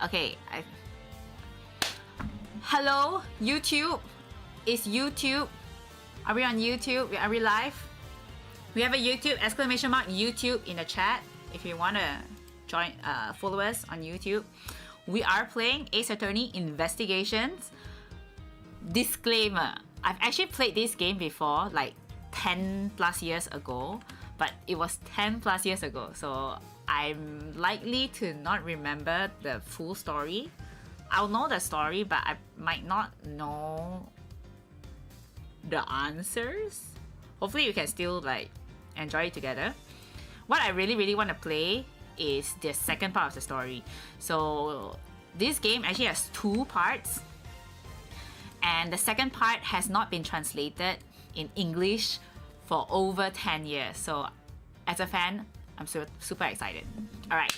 Okay. Hello, YouTube. Is YouTube? Are we on YouTube? Are we live? We have a YouTube exclamation mark YouTube in the chat if you want to join, follow us on YouTube. We are playing Ace Attorney Investigations. Disclaimer: I've actually played this game before, like 10 plus years ago, but it was 10 plus years ago, so I'm likely to not remember the full story. I'll know the story, but I might not know the answers. Hopefully you can still like enjoy it together. What I really want to play is the second part of the story. So this game actually has 2 parts, and the second part has not been translated in English for over 10 years. So as a fan, I'm super excited. All right,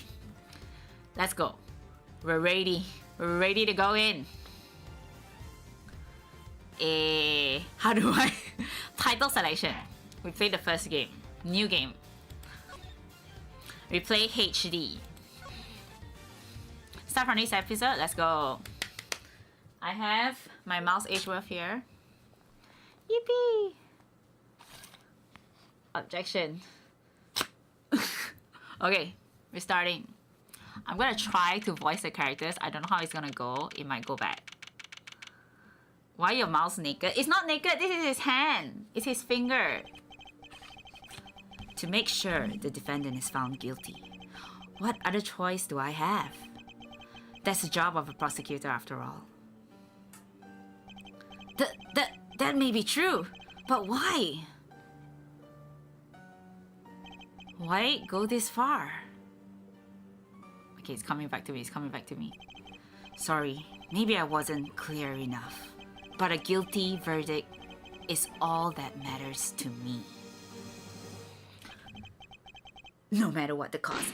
let's go. We're ready. We're ready to go in. How do I... Title selection. We played the first game. New game. We play HD. Start from this episode. Let's go. I have my mouse Edgeworth here. Yippee! Objection. Okay, we're starting. I'm gonna try to voice the characters. I don't know how it's gonna go. It might go bad. Why your mouse naked? It's not naked, this is his hand. It's his finger. To make sure the defendant is found guilty, what other choice do I have? That's the job of a prosecutor after all. That may be true, but why? Why go this far? Okay, it's coming back to me, it's coming back to me. Sorry, maybe I wasn't clear enough. But a guilty verdict is all that matters to me. No matter what the cost.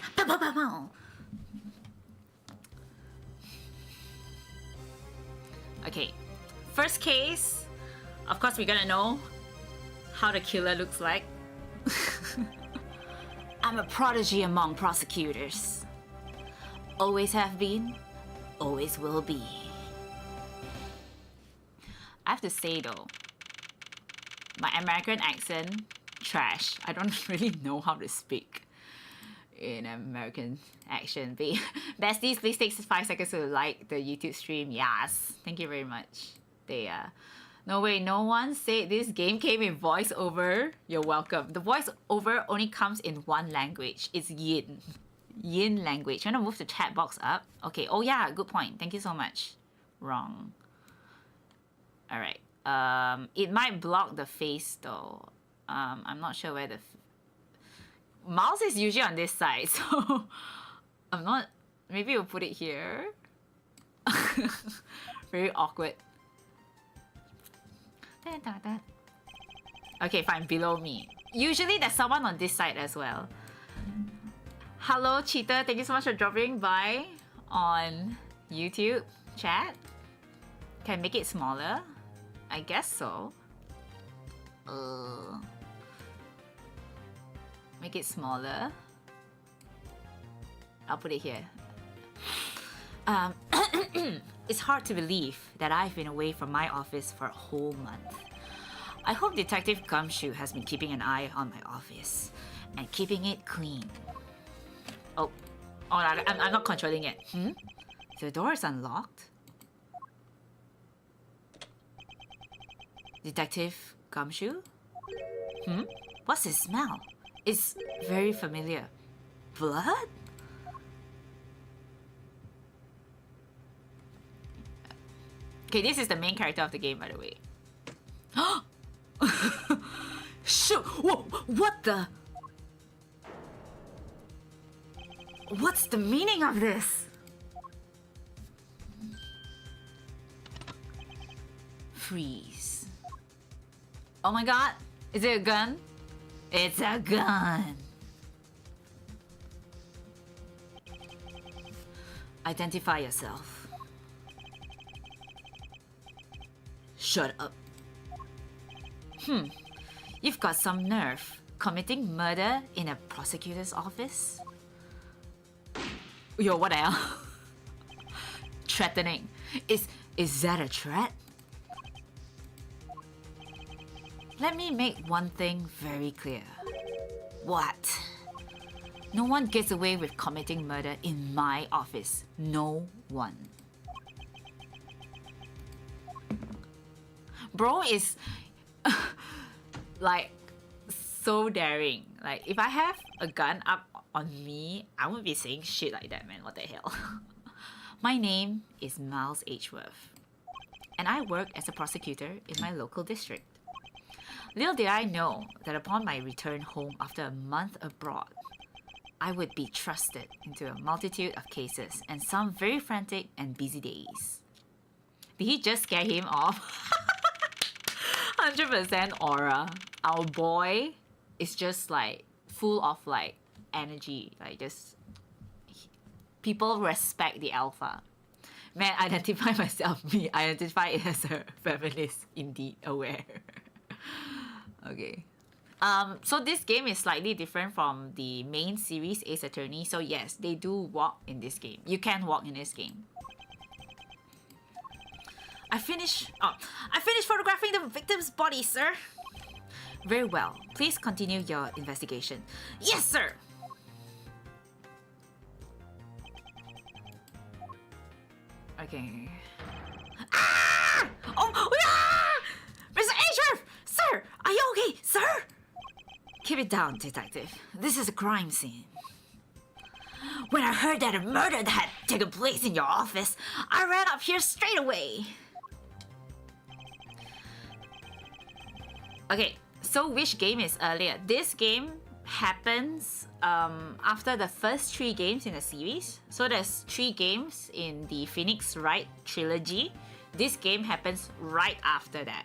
Okay, first case. Of course, we're gonna know how the killer looks like. I'm a prodigy among prosecutors. Always have been, always will be. I have to say though, my American accent, trash. I don't really know how to speak in American accent. Besties, please take 5 seconds to like the YouTube stream. Yes, thank you very much. No way, no one said this game came in voiceover. You're welcome. The voiceover only comes in one language. It's Yin. Yin language. I'm gonna move the chat box up. Okay, oh yeah, good point. Thank you so much. Wrong. Alright. It might block the face though. I'm not sure where the mouse is usually on this side, so I'm not... Maybe we'll put it here. Very awkward. Okay, fine, below me. Usually there's someone on this side as well. Hello, Cheetah. Thank you so much for dropping by on YouTube chat. Can make it smaller? I guess so. Make it smaller. I'll put it here. It's hard to believe that I've been away from my office for a whole month. I hope Detective Gumshoe has been keeping an eye on my office and keeping it clean. Oh, I'm not controlling it. The door is unlocked. Detective Gumshoe? What's the smell? It's very familiar. Blood? Okay, this is the main character of the game, by the way. Shoot! Whoa! What the? What's the meaning of this? Freeze. Oh my god! Is it a gun? It's a gun! Identify yourself. Shut up. You've got some nerve. Committing murder in a prosecutor's office? Yo, what the hell? threatening. Is that a threat? Let me make one thing very clear. What? No one gets away with committing murder in my office. No one. Bro is like so daring. Like if I have a gun up on me, I wouldn't be saying shit like that, man. What the hell? My name is Miles Edgeworth, and I work as a prosecutor in my local district. Little did I know that upon my return home after a month abroad, I would be trusted into a multitude of cases and some very frantic and busy days. Did he just scare him off? 100% aura. Our boy is just like full of like energy, like just people respect the alpha. Man, identify myself, me identify as a feminist, indeed aware. Okay. So this game is slightly different from the main series Ace Attorney. So yes, they do walk in this game. You can walk in this game. I finished photographing the victim's body, sir. Very well. Please continue your investigation. Yes, sir. Okay. Ah! Oh, ah! Mr. Edgeworth! Sir, are you okay, sir? Keep it down, detective. This is a crime scene. When I heard that a murder had taken place in your office, I ran up here straight away. Okay, so which game is earlier? This game happens after the first 3 games in the series. So there's 3 games in the Phoenix Wright trilogy. This game happens right after that.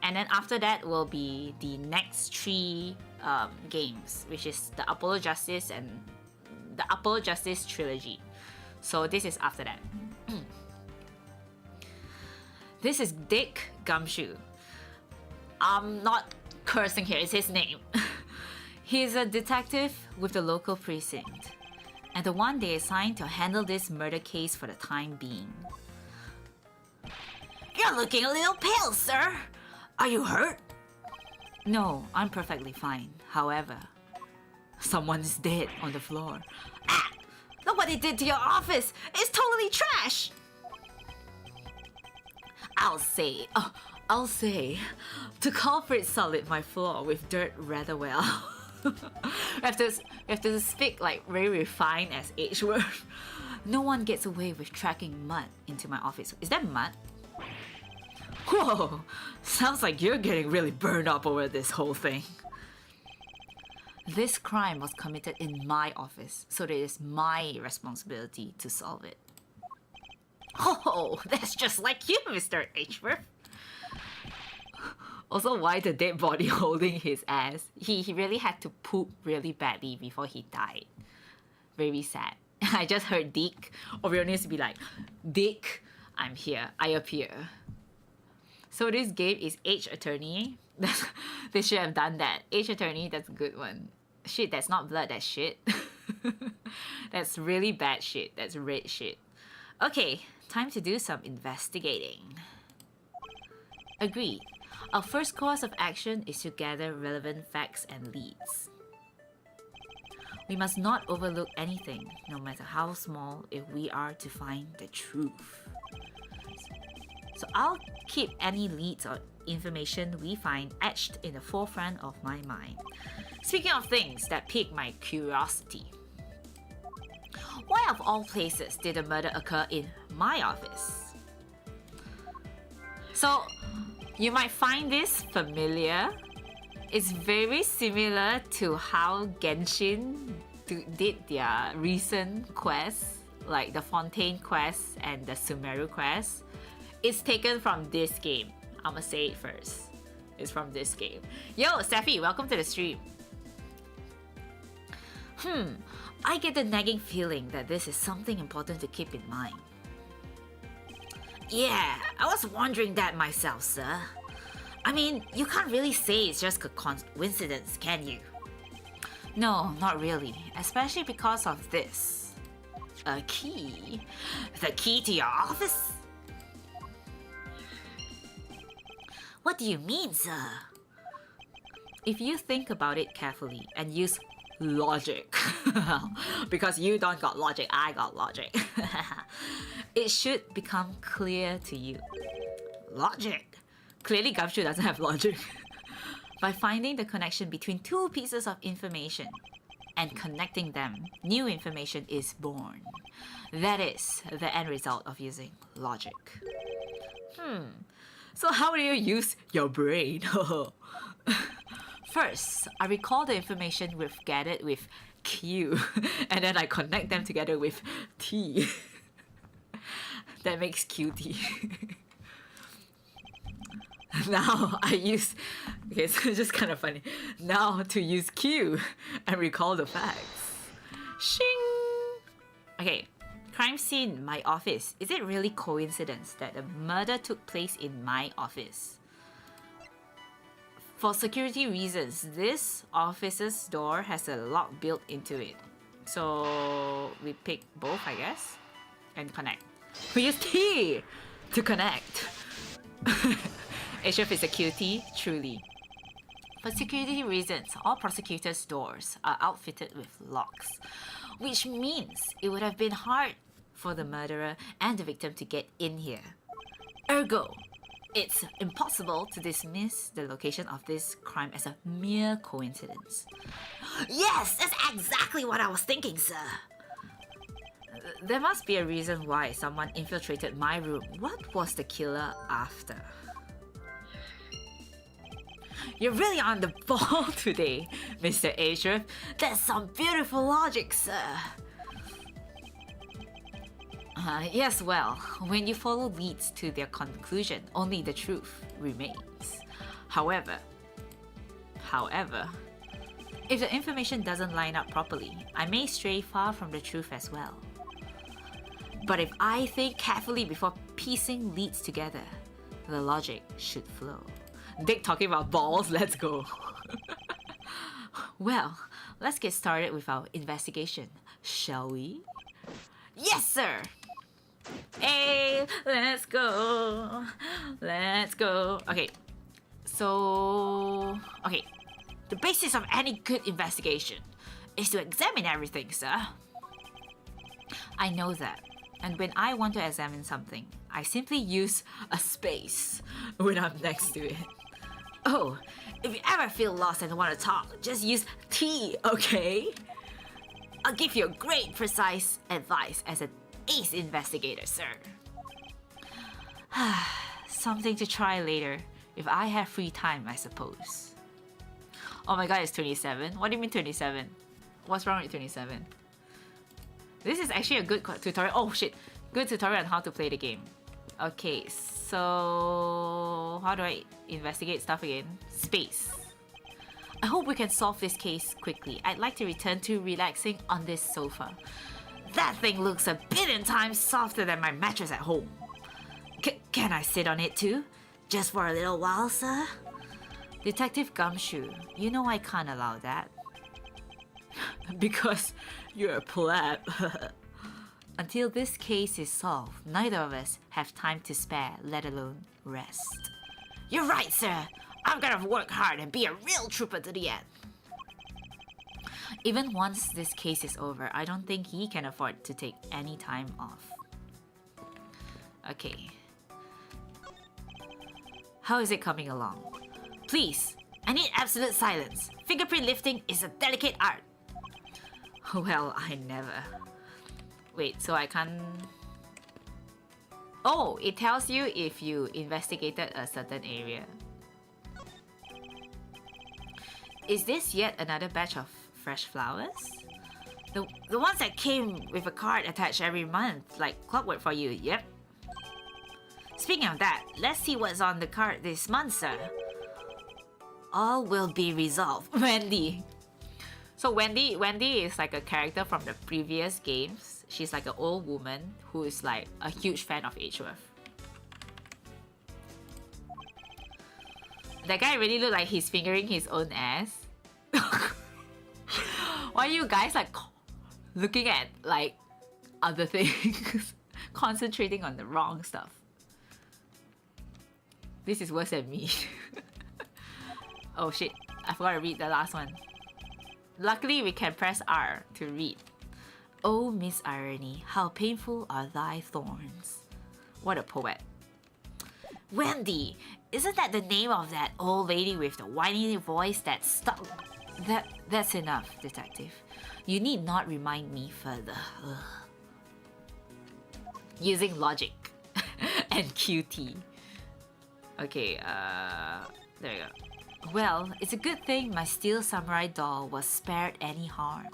And then after that will be the next 3 games, which is the Apollo Justice and the Apollo Justice trilogy. So this is after that. This is Dick Gumshoe. I'm not cursing here, it's his name. He's a detective with the local precinct, and the one they assigned to handle this murder case for the time being. You're looking a little pale, sir. Are you hurt? No, I'm perfectly fine. However, someone's dead on the floor. Ah! Look what they did to your office! It's totally trash! I'll say, the culprit sullied my floor with dirt rather well. we have to speak like very refined as Edgeworth. No one gets away with tracking mud into my office. Is that mud? Whoa! Sounds like you're getting really burned up over this whole thing. This crime was committed in my office, so it is my responsibility to solve it. Oh, that's just like you, Mr. Edgeworth. Also, why the dead body holding his ass? He really had to poop really badly before he died. Very sad. I just heard Dick. Oreo needs to be like, Dick, I'm here, I appear. So this game is Age Attorney. They should have done that. Age Attorney, that's a good one. Shit, that's not blood, that's shit. That's really bad shit. That's red shit. Okay, time to do some investigating. Agreed. Our first course of action is to gather relevant facts and leads. We must not overlook anything, no matter how small, if we are to find the truth. So I'll keep any leads or information we find etched in the forefront of my mind. Speaking of things that pique my curiosity, why of all places did the murder occur in my office? So you might find this familiar. It's very similar to how Genshin did their recent quests, like the Fontaine quest and the Sumeru quest. It's taken from this game. I'ma say it first. It's from this game. Yo, Steffi, welcome to the stream. I get the nagging feeling that this is something important to keep in mind. Yeah, I was wondering that myself, sir. I mean, you can't really say it's just a coincidence, can you? No, not really. Especially because of this. A key? The key to your office? What do you mean, sir? If you think about it carefully and use logic, because you don't got logic, I got logic, it should become clear to you. Logic? Clearly Gumshoe doesn't have logic. By finding the connection between two pieces of information and connecting them, new information is born. That is the end result of using logic. So how do you use your brain? First, I recall the information we've gathered with Q, and then I connect them together with T. That makes QT. Now I use... Okay, so it's just kind of funny. Now to use Q and recall the facts. Shing! Okay, crime scene, my office. Is it really coincidence that the murder took place in my office? For security reasons, this office's door has a lock built into it. So we pick both, I guess, and connect. We use T to connect. HF is a cutie, truly. For security reasons, all prosecutors' doors are outfitted with locks, which means it would have been hard for the murderer and the victim to get in here. Ergo, it's impossible to dismiss the location of this crime as a mere coincidence. Yes, that's exactly what I was thinking, sir. There must be a reason why someone infiltrated my room. What was the killer after? You're really on the ball today, Mr. Ashraf. That's some beautiful logic, sir. Yes, well, when you follow leads to their conclusion, only the truth remains. However, if the information doesn't line up properly, I may stray far from the truth as well. But if I think carefully before piecing leads together, the logic should flow. Dick talking about balls, let's go. Well, let's get started with our investigation, shall we? Yes, sir! Hey, let's go. Let's go. Okay, so... Okay, the basis of any good investigation is to examine everything, sir. I know that. And when I want to examine something, I simply use a space when I'm next to it. Oh, if you ever feel lost and want to talk, just use T, okay? I'll give you a great precise advice as an ace investigator, sir. Something to try later, if I have free time, I suppose. Oh my god, it's 27? What do you mean 27? What's wrong with 27? This is actually a good tutorial. Oh shit, good tutorial on how to play the game. Okay, so how do I investigate stuff again? Space. I hope we can solve this case quickly. I'd like to return to relaxing on this sofa. That thing looks a billion times softer than my mattress at home. Can I sit on it too? Just for a little while, sir? Detective Gumshoe, you know I can't allow that. Because you're a pleb. Until this case is solved, neither of us have time to spare, let alone rest. You're right, sir. I'm gonna work hard and be a real trooper to the end. Even once this case is over, I don't think he can afford to take any time off. Okay. How is it coming along? Please, I need absolute silence. Fingerprint lifting is a delicate art. Well, I never. Wait, so I can't... Oh, it tells you if you investigated a certain area. Is this yet another batch of fresh flowers? The ones that came with a card attached every month, like clockwork for you, yep. Speaking of that, let's see what's on the card this month, sir. All will be resolved. Wendy. So Wendy is like a character from the previous games. She's like an old woman who is like a huge fan of Edgeworth. That guy really looked like he's fingering his own ass. Why are you guys like looking at like other things, concentrating on the wrong stuff. This is worse than me. Oh shit, I forgot to read the last one. Luckily, we can press R to read. Oh, Miss Irony, how painful are thy thorns. What a poet. Wendy, isn't that the name of that old lady with the whiny voice that stuck? That's enough, detective. You need not remind me further. Ugh. Using logic and QT. Okay, there we go. Well, it's a good thing my steel samurai doll was spared any harm.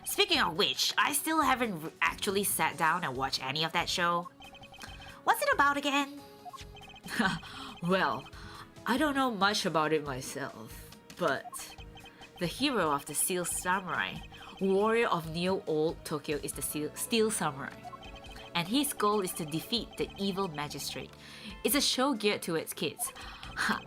Speaking of which, I still haven't actually sat down and watched any of that show. What's it about again? Well, I don't know much about it myself, but the hero of the Steel Samurai, warrior of Neo-Old Tokyo, is the Steel Samurai, and his goal is to defeat the evil magistrate. It's a show geared towards kids.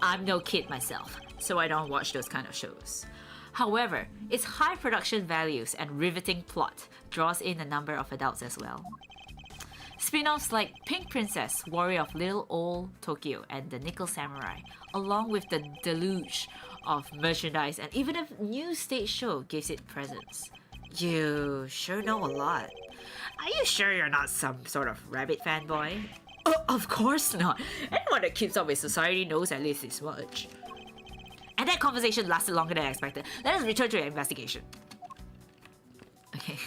I'm no kid myself, so I don't watch those kind of shows. However, its high production values and riveting plot draws in a number of adults as well. Spin-offs like Pink Princess, Warrior of Little Old Tokyo, and The Nickel Samurai, along with the deluge of merchandise and even a new stage show gives it presence. You sure know a lot. Are you sure you're not some sort of rabbit fanboy? Of course not. Anyone that keeps up with society knows at least this much. And that conversation lasted longer than I expected. Let us return to the investigation. Okay.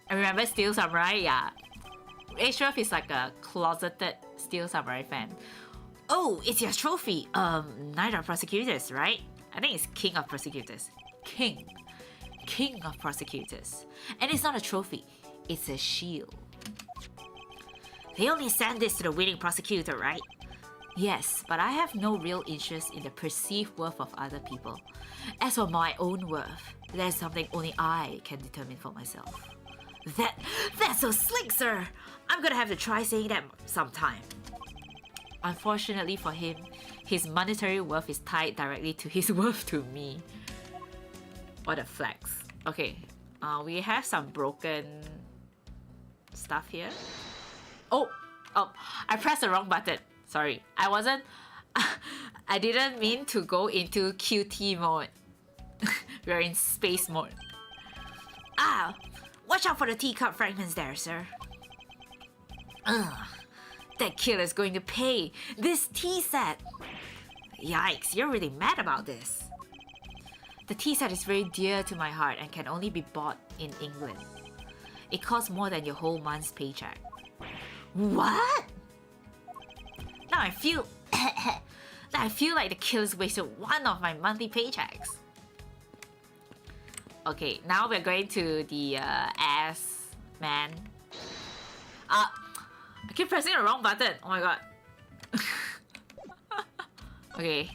I remember Steel Samurai, yeah. Ashraf is like a closeted Steel Samurai fan. Oh, it's your trophy. Knight of Prosecutors, right? I think it's King of Prosecutors. King of Prosecutors. And it's not a trophy, it's a shield. They only send this to the winning prosecutor, right? Yes, but I have no real interest in the perceived worth of other people. As for my own worth, that's something only I can determine for myself. That's so slick, sir! I'm gonna have to try saying that sometime. Unfortunately for him, his monetary worth is tied directly to his worth to me. What a flex. Okay, we have some broken stuff here. Oh, I pressed the wrong button. Sorry, I didn't mean to go into QT mode. We're in space mode. Ah, watch out for the teacup fragments there, sir. Ugh, that killer's going to pay this tea set. Yikes, you're really mad about this. The tea set is very dear to my heart and can only be bought in England. It costs more than your whole month's paycheck. What? Now I feel like the killer's wasted one of my monthly paychecks. Okay, now we're going to the ass man. I keep pressing the wrong button. Oh my god. Okay.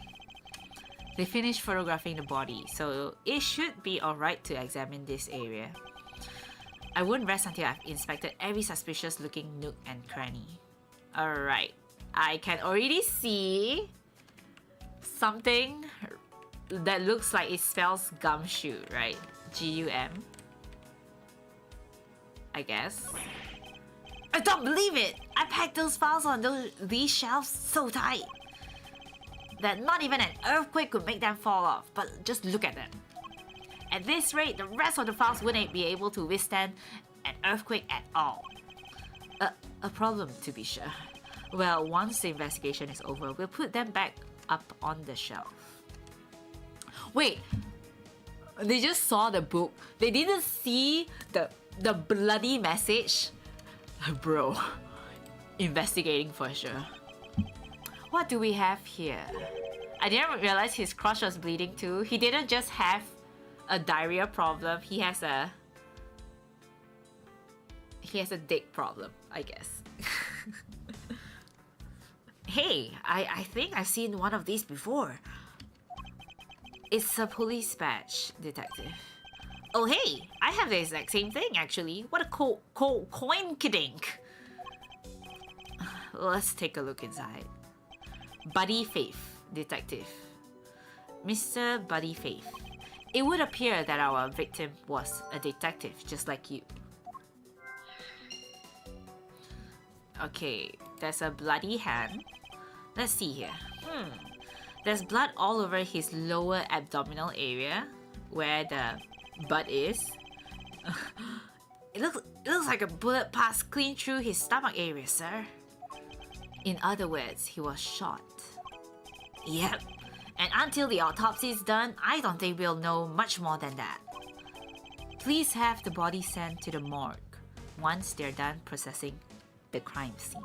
They finished photographing the body, so it should be alright to examine this area. I won't rest until I've inspected every suspicious looking nook and cranny. Alright. I can already see something that looks like it spells gumshoe, right? G-U-M. I guess. I don't believe it! I packed those files on these shelves so tight that not even an earthquake could make them fall off, but just look at them. At this rate, the rest of the files wouldn't be able to withstand an earthquake at all. A problem to be sure. Well, once the investigation is over, we'll put them back up on the shelf. Wait, they just saw the book. They didn't see the bloody message? Bro, investigating for sure. What do we have here? I didn't realize his crotch was bleeding too. He didn't just have a diarrhea problem. He has a dick problem, I guess. Hey, I think I've seen one of these before. It's a police badge, detective. Oh hey, I have the exact same thing actually. What a coinkydink. Let's take a look inside. Buddy Faith, detective. Mr. Buddy Faith. it would appear that our victim was a detective, just like you. Okay, there's a bloody hand. Let's see here. There's blood all over his lower abdominal area, where the butt is. It looks like a bullet passed clean through his stomach area, sir. In other words, he was shot. Yep. And until the autopsy is done, I don't think we'll know much more than that. Please have the body sent to the morgue once they're done processing the crime scene.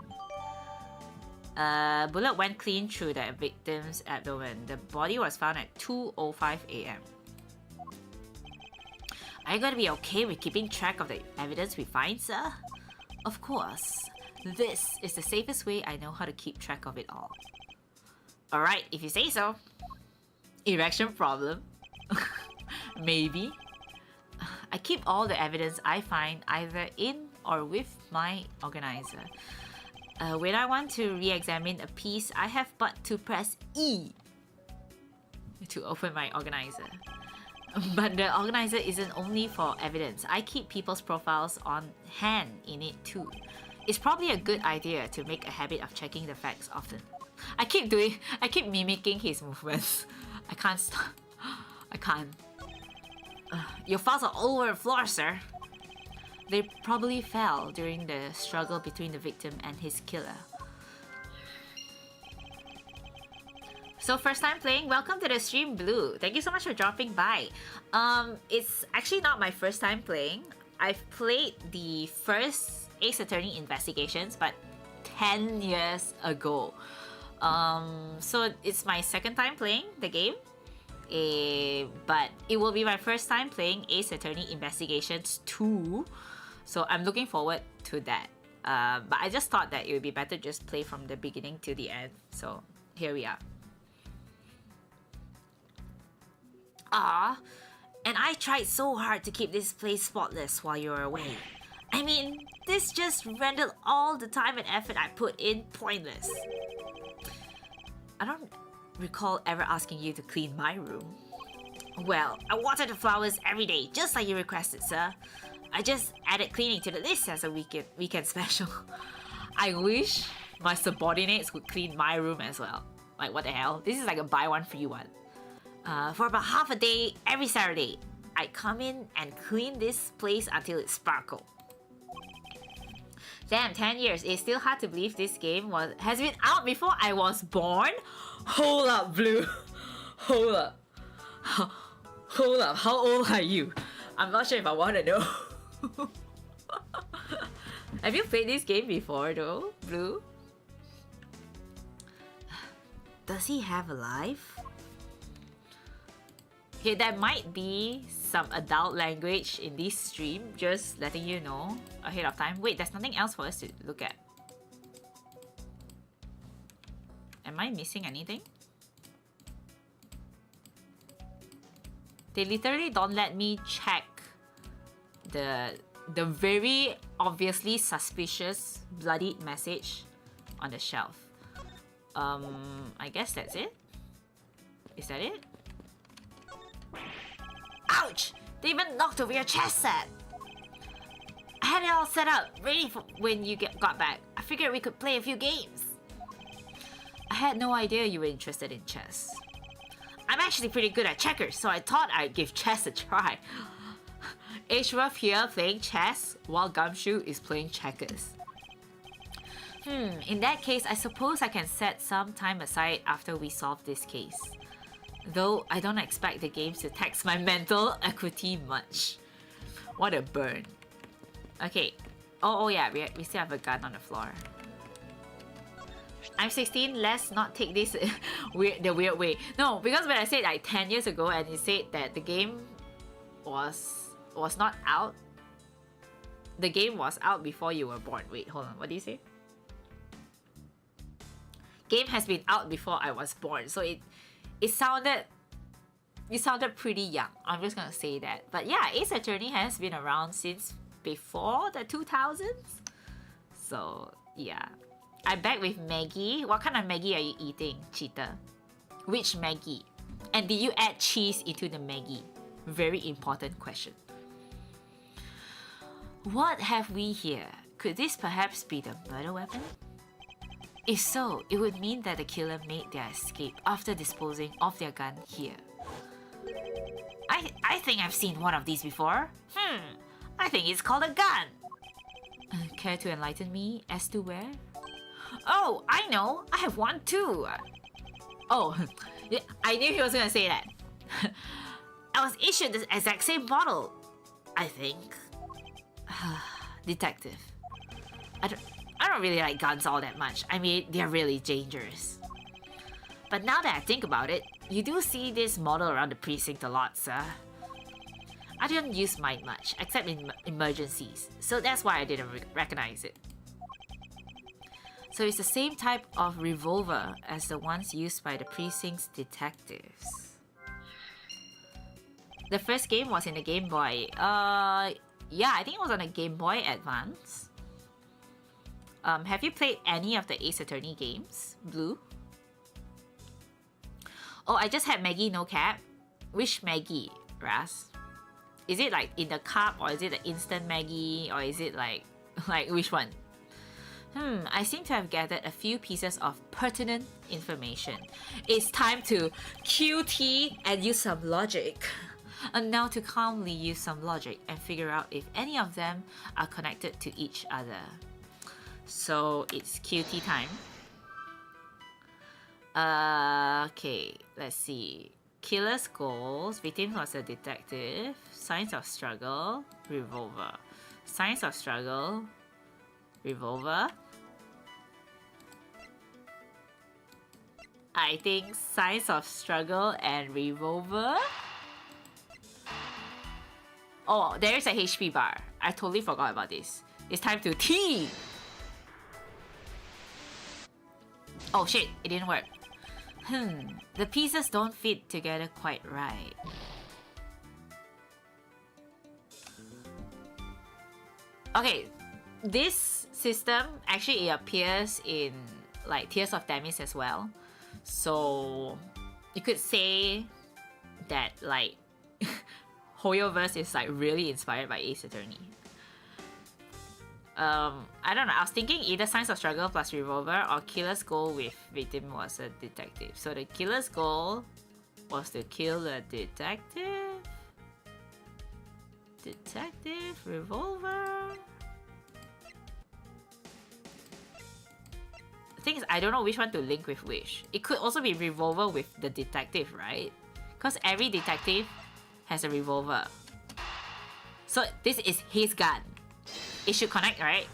Bullet went clean through the victim's abdomen. The body was found at 2:05 AM. Are you gonna be okay with keeping track of the evidence we find, sir? Of course. This is the safest way I know how to keep track of it all. Alright, if you say so. Erection problem? Maybe. I keep all the evidence I find either in or with my organizer. When I want to re-examine a piece, I have but to press E to open my organizer. But the organizer isn't only for evidence. I keep people's profiles on hand in it too. It's probably a good idea to make a habit of checking the facts often. I keep mimicking his movements. I can't stop. I can't. Your files are all over the floor, sir. They probably fell during the struggle between the victim and his killer. So first time playing, welcome to the stream, Blue. Thank you so much for dropping by. It's actually not my first time playing. I've played the first Ace Attorney Investigations, but 10 years ago. So it's my second time playing the game. But it will be my first time playing Ace Attorney Investigations 2. So I'm looking forward to that. But I just thought that it would be better just play from the beginning to the end. So here we are. And I tried so hard to keep this place spotless while you were away. I mean, this just rendered all the time and effort I put in pointless. I don't recall ever asking you to clean my room. Well, I water the flowers every day, just like you requested, sir. I just added cleaning to the list as a weekend special. I wish my subordinates would clean my room as well. Like, what the hell? This is like a buy one, free one. For about half a day, every Saturday, I come in and clean this place until it sparkles. Damn, 10 years. It's still hard to believe this game has been out before I was born. Hold up, Blue. Hold up. Hold up. How old are you? I'm not sure if I want to know. Have you played this game before though, Blue? Does he have a life? Okay, there might be some adult language in this stream, just letting you know ahead of time. Wait, there's nothing else for us to look at. Am I missing anything? They literally don't let me check the very obviously suspicious bloodied message on the shelf. I guess that's it. Is that it? Ouch! They even knocked over your chess set! I had it all set up, ready for when you got back. I figured we could play a few games. I had no idea you were interested in chess. I'm actually pretty good at checkers, so I thought I'd give chess a try. Ashworth here playing chess, while Gumshoe is playing checkers. In that case, I suppose I can set some time aside after we solve this case. Though I don't expect the games to tax my mental acuity much. What a burn. Okay. Oh yeah, we still have a gun on the floor. I'm 16, let's not take this the weird way. No, because when I said like 10 years ago and you said that the game was not out. The game was out before you were born. Wait, hold on, what did you say? Game has been out before I was born, so it sounded pretty young. I'm just gonna say that. But yeah, Ace Attorney has been around since before the 2000s. So yeah. I'm back with Maggie. What kind of Maggie are you eating, Cheetah? Which Maggie? And did you add cheese into the Maggie? very important question. What have we here? Could this perhaps be the murder weapon? If so, it would mean that the killer made their escape after disposing of their gun here. I think I've seen one of these before. I think it's called a gun. Care to enlighten me as to where? Oh, I know. I have one too. Oh, I knew he was gonna say that. I was issued this exact same model, I think. Detective. I don't really like guns all that much. I mean, they're really dangerous. But now that I think about it, you do see this model around the precinct a lot, sir. I didn't use mine much, except in emergencies, so that's why I didn't recognize it. So it's the same type of revolver as the ones used by the precinct's detectives. The first game was in the Game Boy. Yeah, I think it was on a Game Boy Advance. Have you played any of the Ace Attorney games, Blue? Oh, I just had Maggie no cap. Which Maggie, Ras? Is it like in the cup, or is it the instant Maggie, or is it like which one? I seem to have gathered a few pieces of pertinent information. It's time to QT and use some logic. And now to calmly use some logic and figure out if any of them are connected to each other. So it's QT time. Okay, let's see. Killer's goals, victim was a detective, signs of struggle, revolver. Signs of struggle, revolver. I think signs of struggle and revolver. Oh, there's a HP bar. I totally forgot about this. It's time to T! Oh shit, it didn't work. The pieces don't fit together quite right. Okay, this system actually appears in like Tears of Themis as well. So you could say that like Hoyoverse is like really inspired by Ace Attorney. I don't know, I was thinking either Signs of Struggle plus Revolver or Killer's goal with victim was a detective. So the killer's goal was to kill the detective? Detective, revolver? The thing is, I don't know which one to link with which. It could also be revolver with the detective, right? Because every detective has a revolver. So this is his gun. It should connect, right?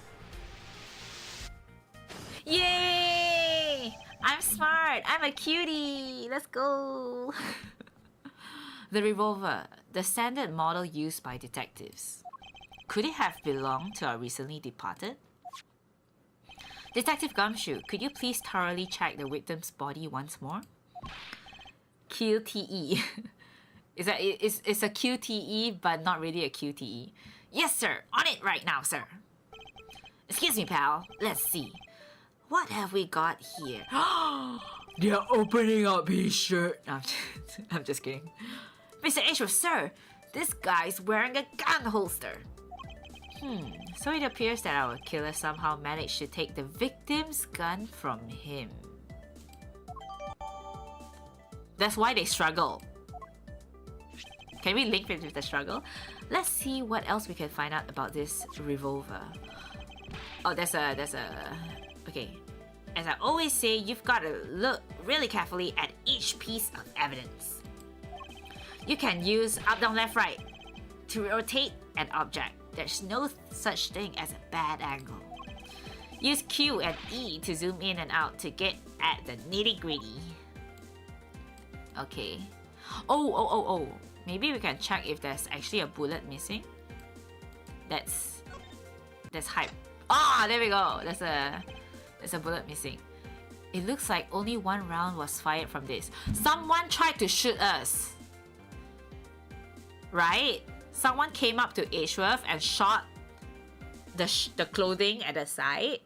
Yay! I'm smart! I'm a cutie! Let's go! The revolver, the standard model used by detectives. Could it have belonged to our recently departed? Detective Gumshoe, could you please thoroughly check the victim's body once more? QTE. It's a QTE, but not really a QTE. Yes, sir. On it right now, sir. Excuse me, pal. Let's see. What have we got here? They're opening up his shirt. No, I'm just kidding. Mr. Ashworth, sir. This guy's wearing a gun holster. So it appears that our killer somehow managed to take the victim's gun from him. That's why they struggle. Can we link it with the struggle? Let's see what else we can find out about this revolver. Oh, there's a... Okay. As I always say, you've got to look really carefully at each piece of evidence. You can use up, down, left, right to rotate an object. There's no such thing as a bad angle. Use Q and E to zoom in and out to get at the nitty-gritty. Okay. Oh. Maybe we can check if there's actually a bullet missing. That's hype. Ah, there we go. There's a bullet missing. It looks like only one round was fired from this. Someone tried to shoot us. Right? Someone came up to Ashworth and shot the clothing at the side.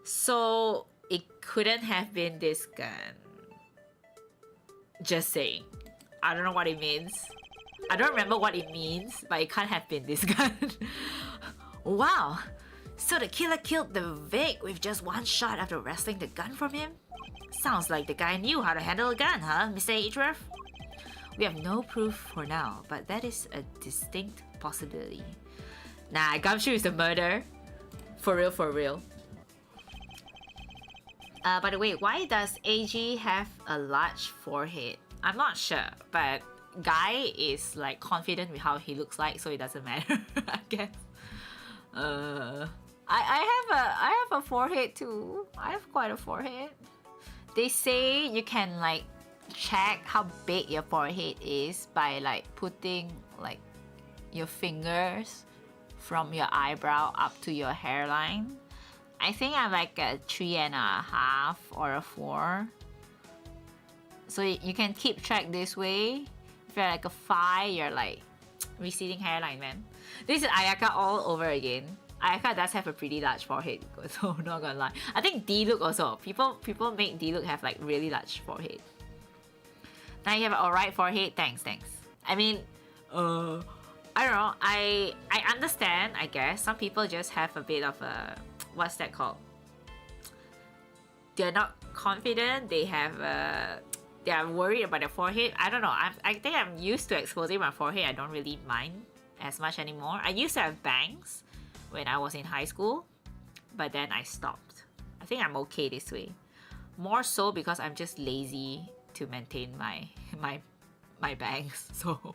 So it couldn't have been this gun. Just saying. I don't know what it means. I don't remember what it means, but it can't have been this gun. Wow! So the killer killed the Vic with just one shot after wresting the gun from him? Sounds like the guy knew how to handle a gun, huh, Mr. Edgeworth? We have no proof for now, but that is a distinct possibility. Nah, Gumshoe is the murderer. For real, for real. By the way, why does AG have a large forehead? I'm not sure, but Guy is like confident with how he looks like, so it doesn't matter, I guess. I have a forehead too. I have quite a forehead. They say you can like check how big your forehead is by like putting like your fingers from your eyebrow up to your hairline. I think I'm like a 3.5 or a 4. So you can keep track this way. If you're like a 5, you're like receding hairline, man. This is Ayaka all over again. Ayaka does have a pretty large forehead, so not gonna lie. I think D-Look also. People make D-Look have like really large forehead. Now you have an alright forehead. Thanks. I mean, I don't know. I understand, I guess. Some people just have a bit of a, what's that called? They're not confident. They are worried about their forehead. I don't know. I think I'm used to exposing my forehead. I don't really mind as much anymore. I used to have bangs when I was in high school, but then I stopped. I think I'm okay this way. More so because I'm just lazy to maintain my bangs. So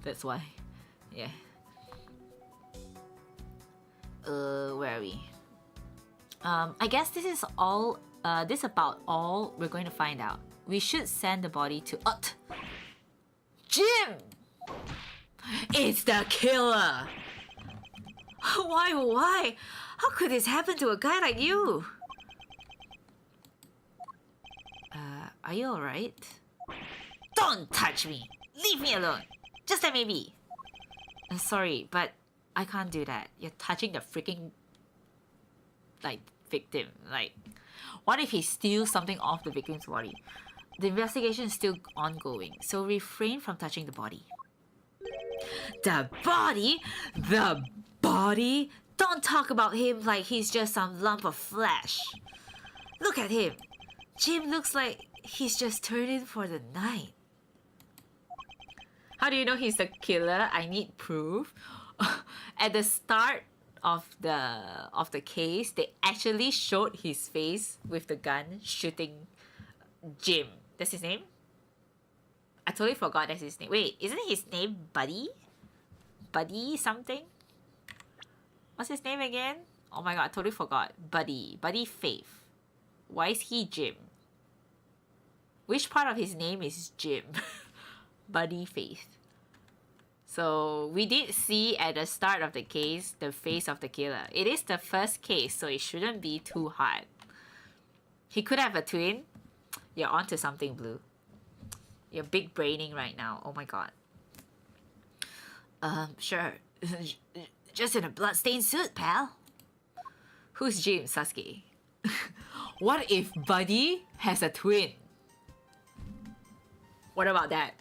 that's why. Yeah. Where are we? I guess this is all. This about all we're going to find out. We should send the body to Jim! It's the killer! Why? How could this happen to a guy like you? Are you alright? Don't touch me! Leave me alone! Just let me be! Sorry, but I can't do that. You're touching the freaking like victim. Like, what if he steals something off the victim's body? The investigation is still ongoing, so refrain from touching the body. The body? The body? Don't talk about him like he's just some lump of flesh. Look at him. Jim looks like he's just turned in for the night. How do you know he's the killer? I need proof. At the start of the case, they actually showed his face with the gun shooting Jim. That's his name? I totally forgot that's his name. Wait, isn't his name Buddy? Buddy something? What's his name again? Oh my god, I totally forgot. Buddy Faith. Why is he Jim? Which part of his name is Jim? Buddy Faith. So we did see at the start of the case the face of the killer. It is the first case, so it shouldn't be too hard. He could have a twin. You're onto something, Blue. You're big braining right now. Oh my god. Sure. Just in a bloodstained suit, pal. Who's Jim, Sasuke? What if Buddy has a twin? What about that?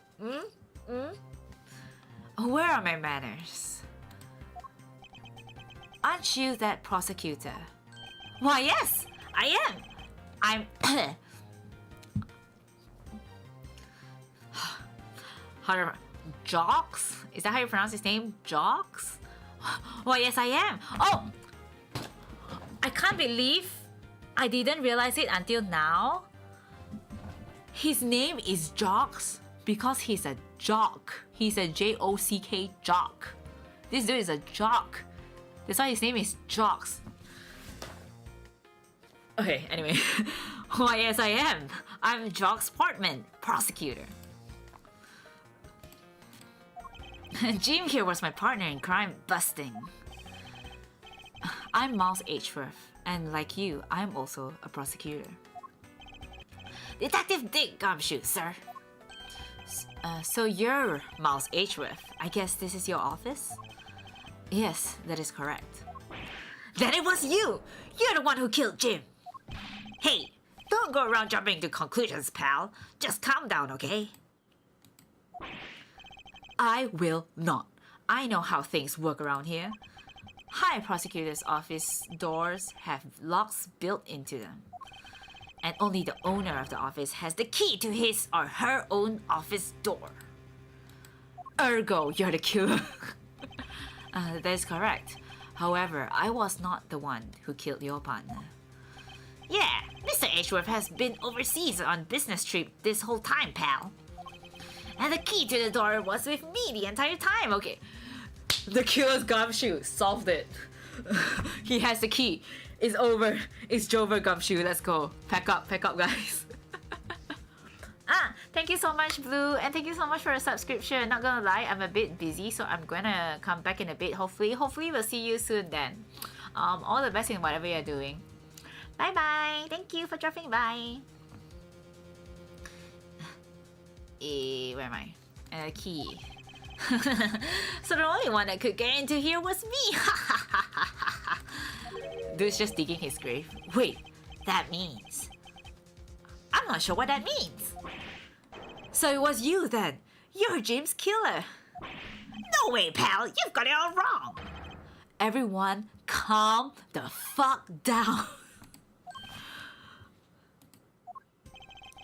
Where are my manners? Aren't you that prosecutor? Why, yes, I am. I'm... Jocks? Is that how you pronounce his name? Jocks? Why, yes, I am. Oh! I can't believe I didn't realize it until now. His name is Jocks because he's a jock. He's a J-O-C-K jock. This dude is a jock. That's why his name is Jocks. Okay, anyway. Why, yes, I am. I'm Jocks Portman, prosecutor. Jim here was my partner in crime busting. I'm Miles Edgeworth, and like you, I'm also a prosecutor. Detective Dick Gumshoe, sir. So you're Miles Edgeworth. I guess this is your office? Yes, that is correct. Then it was you! You're the one who killed Jim! Hey, don't go around jumping to conclusions, pal. Just calm down, okay? I will not. I know how things work around here. High prosecutor's office doors have locks built into them. And only the owner of the office has the key to his or her own office door. Ergo, you're the killer. That is correct. However, I was not the one who killed your partner. Yeah, Mr. Edgeworth has been overseas on business trip this whole time, pal. And the key to the door was with me the entire time. Okay, the killer's gumshoe solved it. He has the key. It's over. It's Jover Gumshoe. Let's go. Pack up, guys. Thank you so much, Blue, and thank you so much for a subscription. Not gonna lie, I'm a bit busy, so I'm gonna come back in a bit. Hopefully we'll see you soon then. All the best in whatever you're doing. Bye bye. Thank you for dropping by. Where am I? Key. So the only one that could get into here was me. Dude's just digging his grave. Wait, that means... I'm not sure what that means. So it was you then. You're James' killer. No way, pal. You've got it all wrong. Everyone, calm the fuck down.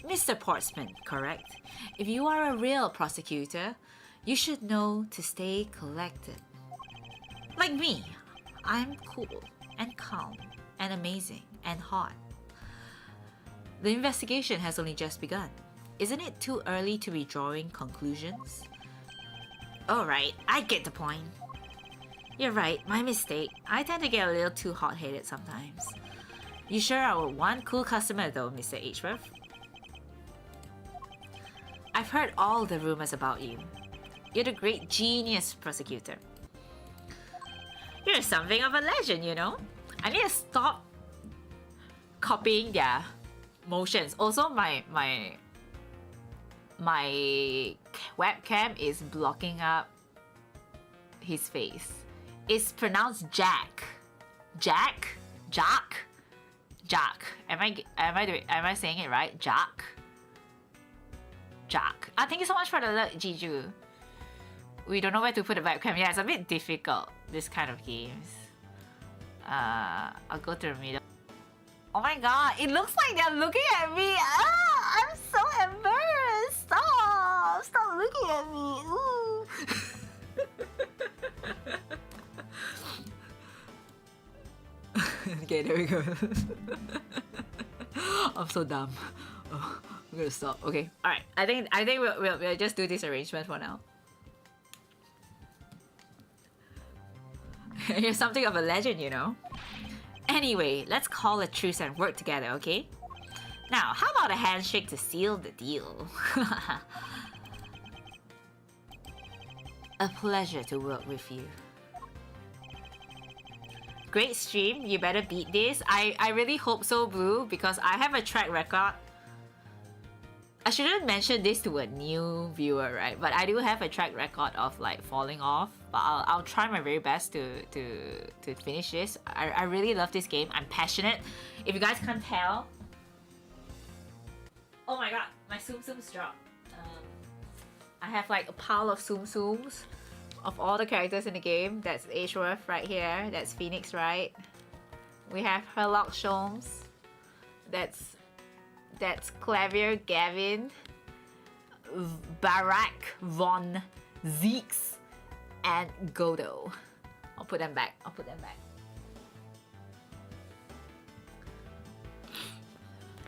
Mr. Portsman, correct? If you are a real prosecutor, you should know to stay collected. Like me, I'm cool and calm and amazing and hot. The investigation has only just begun. Isn't it too early to be drawing conclusions? Alright, I get the point. You're right, my mistake. I tend to get a little too hot-headed sometimes. You sure are one cool customer though, Mr. Edgeworth. I've heard all the rumors about you. You're the great genius prosecutor. You're something of a legend, you know? I need to stop copying their motions. Also, my webcam is blocking up his face. It's pronounced Jack. Jack? Jack? Jack. Am I saying it right? Jack? Jack. Thank you so much for the alert, Jiju. We don't know where to put the webcam. Yeah, it's a bit difficult, this kind of games. I'll go to the middle. Oh my god, it looks like they're looking at me. I'm so embarrassed. Stop looking at me. Ooh. Okay, there we go. I'm so dumb. Oh, I'm gonna stop. Okay, all right. I think we'll just do this arrangement for now. You're something of a legend, you know. Anyway, let's call a truce and work together, okay? Now, how about a handshake to seal the deal? A pleasure to work with you. Great stream, you better beat this. I really hope so, Blue, because I have a track record. I shouldn't mention this to a new viewer, right? But I do have a track record of like falling off. But I'll try my very best to finish this. I really love this game. I'm passionate. If you guys can't tell. Oh my god, my Tsum Tsums dropped. I have like a pile of Tsum Tsums of all the characters in the game. That's Edgeworth right here. That's Phoenix, right? We have Herlock Sholmes. That's Clavier Gavin, Barack Von Zeeks, and Godo. I'll put them back.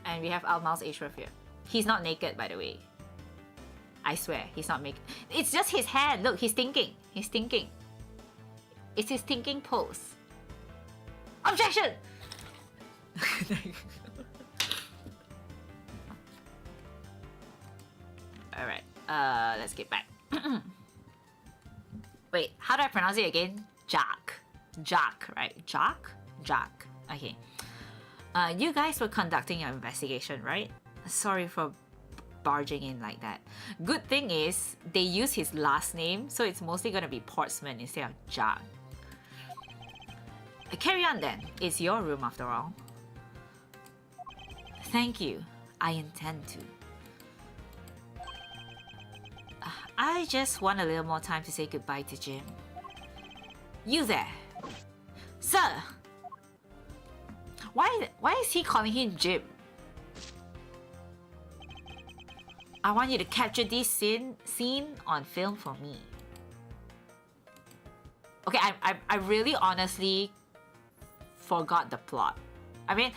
And we have Almal's Edgeworth here. He's not naked, by the way. I swear, he's not naked. It's just his hand. Look, he's thinking. He's thinking. It's his thinking pose. Objection! Alright, let's get back. Wait, how do I pronounce it again? Jack, right? Jack. Okay. You guys were conducting your investigation, right? Sorry for barging in like that. Good thing is, they use his last name, so it's mostly gonna be Portsman instead of Jack. Carry on then. It's your room after all. Thank you. I intend to. I just want a little more time to say goodbye to Jim. You there. Sir! Why is he calling him Jim? I want you to capture this scene on film for me. Okay, I really honestly forgot the plot. I mean,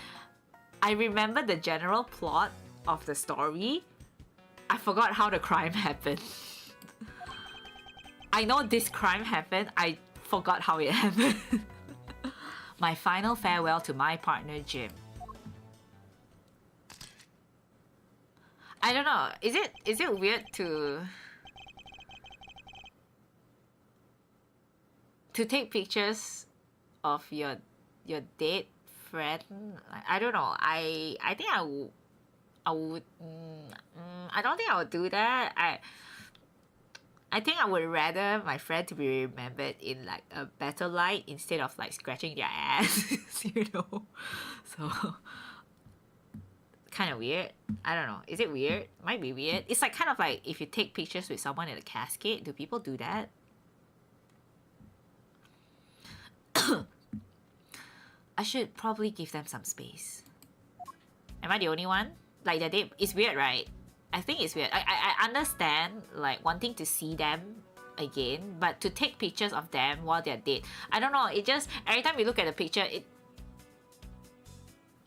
I remember the general plot of the story. I forgot how the crime happened. I know this crime happened, I forgot how it happened. My final farewell to my partner, Jim. I don't know, is it weird to take pictures of your dead friend? I don't know. I think I would. I don't think I would do that. I think I would rather my friend to be remembered in like a better light instead of like scratching their ass, you know. So kind of weird. I don't know. Is it weird? Might be weird. It's like kind of like if you take pictures with someone in a casket. Do people do that? I should probably give them some space. Am I the only one? Like the date, it's weird, right? I think it's weird. I understand like wanting to see them again, but to take pictures of them while they're dead, I don't know. It just every time you look at the picture, it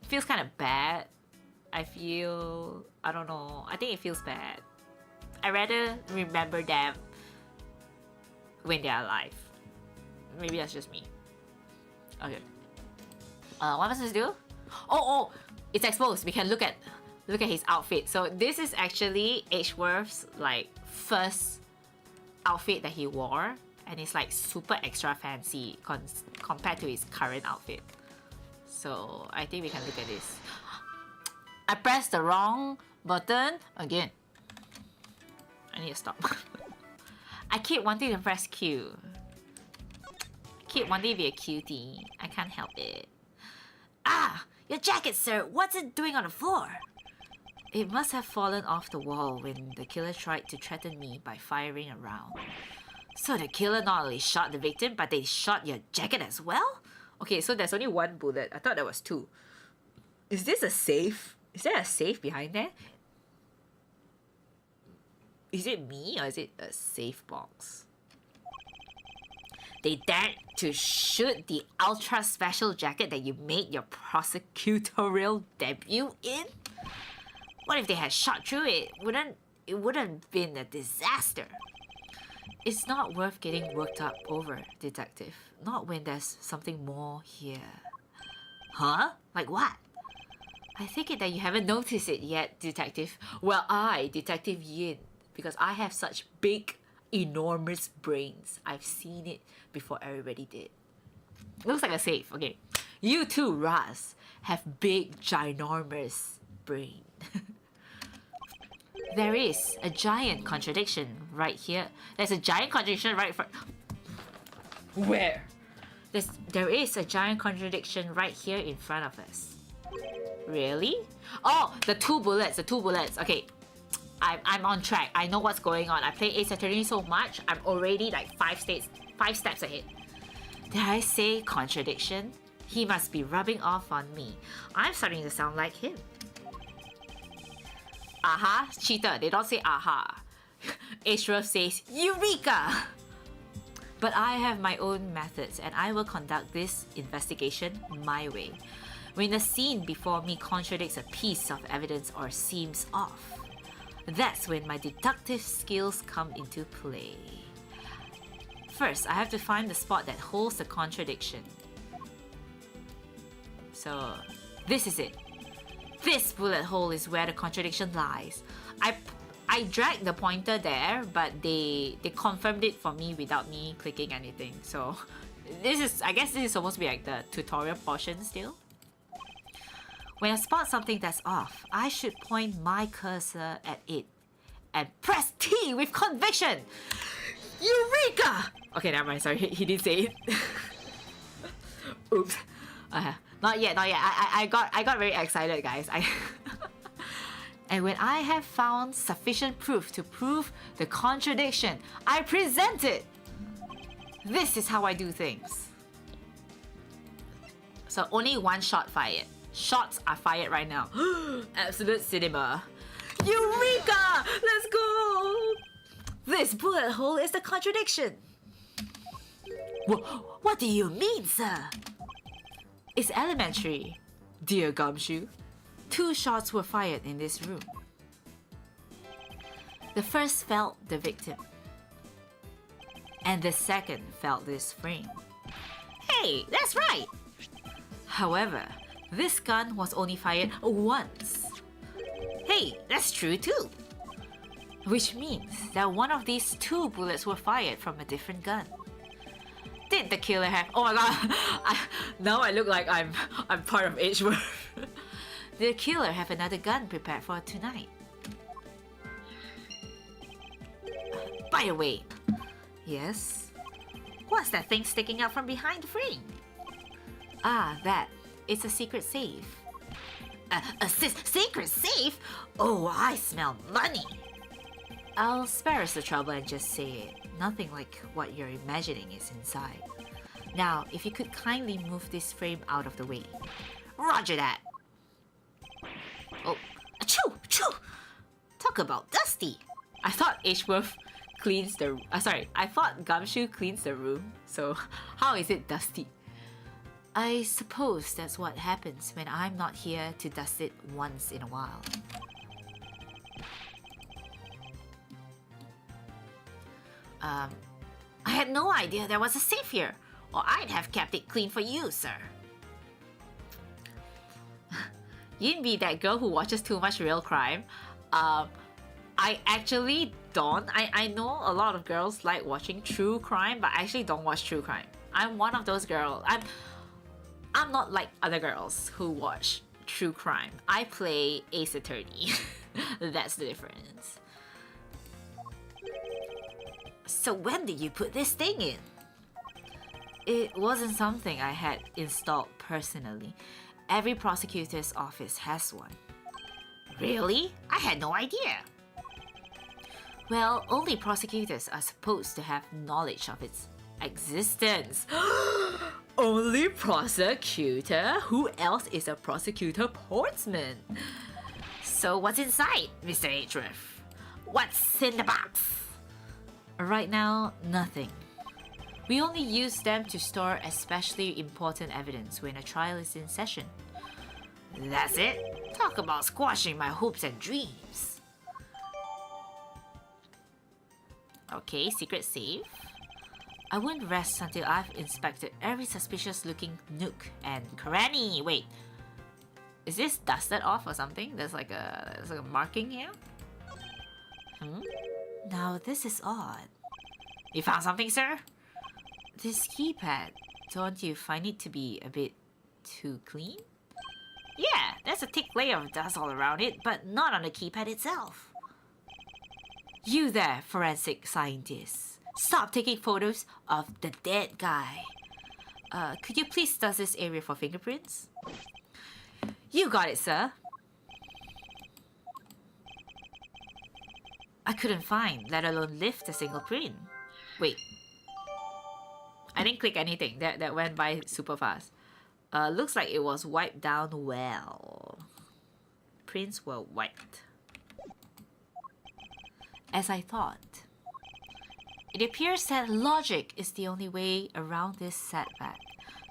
feels kind of bad. I don't know. I think it feels bad. I rather remember them when they're alive. Maybe that's just me. Okay. What am I supposed to do? Oh, it's exposed. We can look at his outfit. So this is actually Edgeworth's like first outfit that he wore, and it's like super extra fancy compared to his current outfit. So I think we can look at this. I pressed the wrong button again. I need to stop. I keep wanting to press Q. I keep wanting to be a cutie. I can't help it. Ah! Your jacket, sir! What's it doing on the floor? It must have fallen off the wall when the killer tried to threaten me by firing a round. So the killer not only shot the victim, but they shot your jacket as well? Okay, so there's only one bullet. I thought there was two. Is this a safe? Is there a safe behind there? Is it me or is it a safe box? They dared to shoot the ultra special jacket that you made your prosecutorial debut in? What if they had shot through it? It wouldn't have been a disaster. It's not worth getting worked up over, detective. Not when there's something more here. Huh? Like what? I take it that you haven't noticed it yet, detective. Well, Detective Yin, because I have such big, enormous brains. I've seen it before everybody did. Looks like a safe. Okay. You too, Raz, have big, ginormous brain. There is a giant contradiction right here. There's a giant contradiction right in front. Where? There is a giant contradiction right here in front of us. Really? Oh, the two bullets. Okay. I'm on track. I know what's going on. I play Ace Attorney so much, I'm already like 5 steps ahead. Did I say contradiction? He must be rubbing off on me. I'm starting to sound like him. Aha, cheater. They don't say aha. Edgeworth says, Eureka! But I have my own methods and I will conduct this investigation my way. When the scene before me contradicts a piece of evidence or seems off, that's when my deductive skills come into play. First, I have to find the spot that holds the contradiction. So, this is it. This bullet hole is where the contradiction lies. I dragged the pointer there, but they confirmed it for me without me clicking anything. So, I guess this is supposed to be like the tutorial portion still. When I spot something that's off, I should point my cursor at it and press T with conviction! Eureka! Okay, never mind, sorry, he didn't say it. Oops. Not yet. I got very excited, guys. And when I have found sufficient proof to prove the contradiction, I present it. This is how I do things. So only one shot fired. Shots are fired right now. Absolute cinema. Eureka! Let's go! This bullet hole is the contradiction. What do you mean, sir? It's elementary, dear Gumshoe. 2 shots were fired in this room. The first felt the victim, and the second felt this frame. Hey, that's right! However, this gun was only fired once. Hey, that's true too! Which means that one of these 2 bullets were fired from a different gun. Did the killer have... Oh my god! Now I look like I'm part of Edgeworth. Did the killer have another gun prepared for tonight? By the way, yes? What's that thing sticking out from behind the frame? Ah, that. It's a secret safe. A secret safe? Oh, I smell money! I'll spare us the trouble and just say it. Nothing like what you're imagining is inside. Now, if you could kindly move this frame out of the way. Roger that! Oh, achoo! Achoo! Talk about dusty! I thought Edgeworth cleans the... I thought Gumshoe cleans the room, so how is it dusty? I suppose that's what happens when I'm not here to dust it once in a while. I had no idea there was a safe here, or I'd have kept it clean for you, sir. You'd be that girl who watches too much real crime. I actually don't. I know a lot of girls like watching true crime, but I actually don't watch true crime. I'm one of those girls. I'm not like other girls who watch true crime. I play Ace Attorney. That's the difference. So when did you put this thing in? It wasn't something I had installed personally. Every prosecutor's office has one. Really? I had no idea. Well, only prosecutors are supposed to have knowledge of its existence. Only prosecutor? Who else is a prosecutor portsman? So what's inside, Mr. Edgeworth? What's in the box? Right now, nothing. We only use them to store especially important evidence when a trial is in session. That's it? Talk about squashing my hopes and dreams. Okay, secret safe. I wouldn't rest until I've inspected every suspicious looking nook and cranny. Wait, is this dusted off or something? There's like a marking here? Now this is odd. You found something, sir? This keypad, don't you find it to be a bit too clean? Yeah, there's a thick layer of dust all around it, but not on the keypad itself. You there, forensic scientist. Stop taking photos of the dead guy. Could you please dust this area for fingerprints? You got it, sir. I couldn't find, let alone lift a single print. Wait. I didn't click anything. That went by super fast. Looks like it was wiped down well. Prints were wiped. As I thought. It appears that logic is the only way around this setback.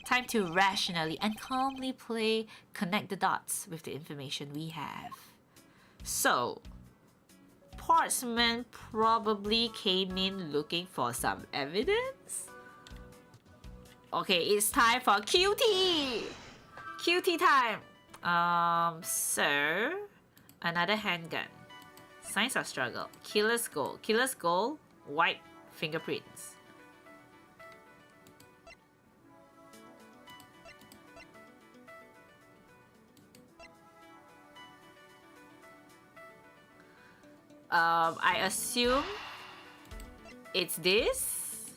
Time to rationally and calmly connect the dots with the information we have. So, Portsman probably came in looking for some evidence? Okay, it's time for QT! QT time! Sir? Another handgun. Signs of struggle. Killer's goal. Killer's goal, white fingerprints. I assume it's this.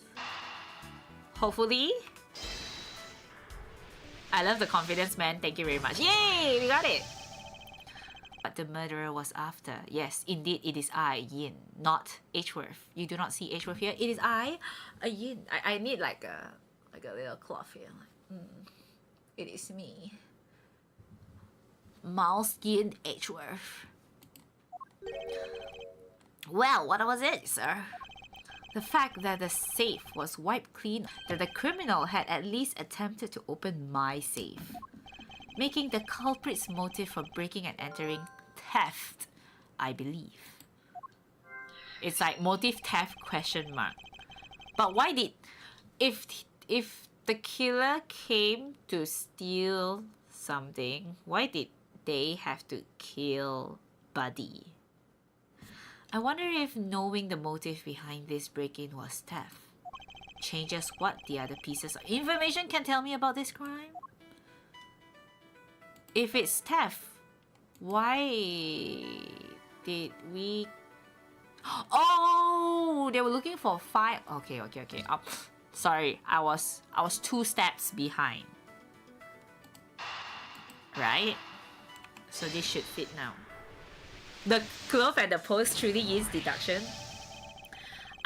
Hopefully. I love the confidence, man. Thank you very much. Yay! We got it! what the murderer was after. Yes, indeed, it is I, Yin, not Edgeworth. You do not see Edgeworth here. It is I, a Yin. I need like a little cloth here. It is me. Mouse Yin Edgeworth. Well, what was it, sir? The fact that the safe was wiped clean, that the criminal had at least attempted to open my safe, making the culprit's motive for breaking and entering theft, I believe. It's like motive theft question mark. But why did... If the killer came to steal something, why did they have to kill Buddy? I wonder if knowing the motive behind this break-in was theft changes what the other pieces of information can tell me about this crime. If it's theft, why did we... Oh, they were looking for 5... Okay. Sorry, I was 2 steps behind. Right? So this should fit now. The cloth and the pose truly is deduction.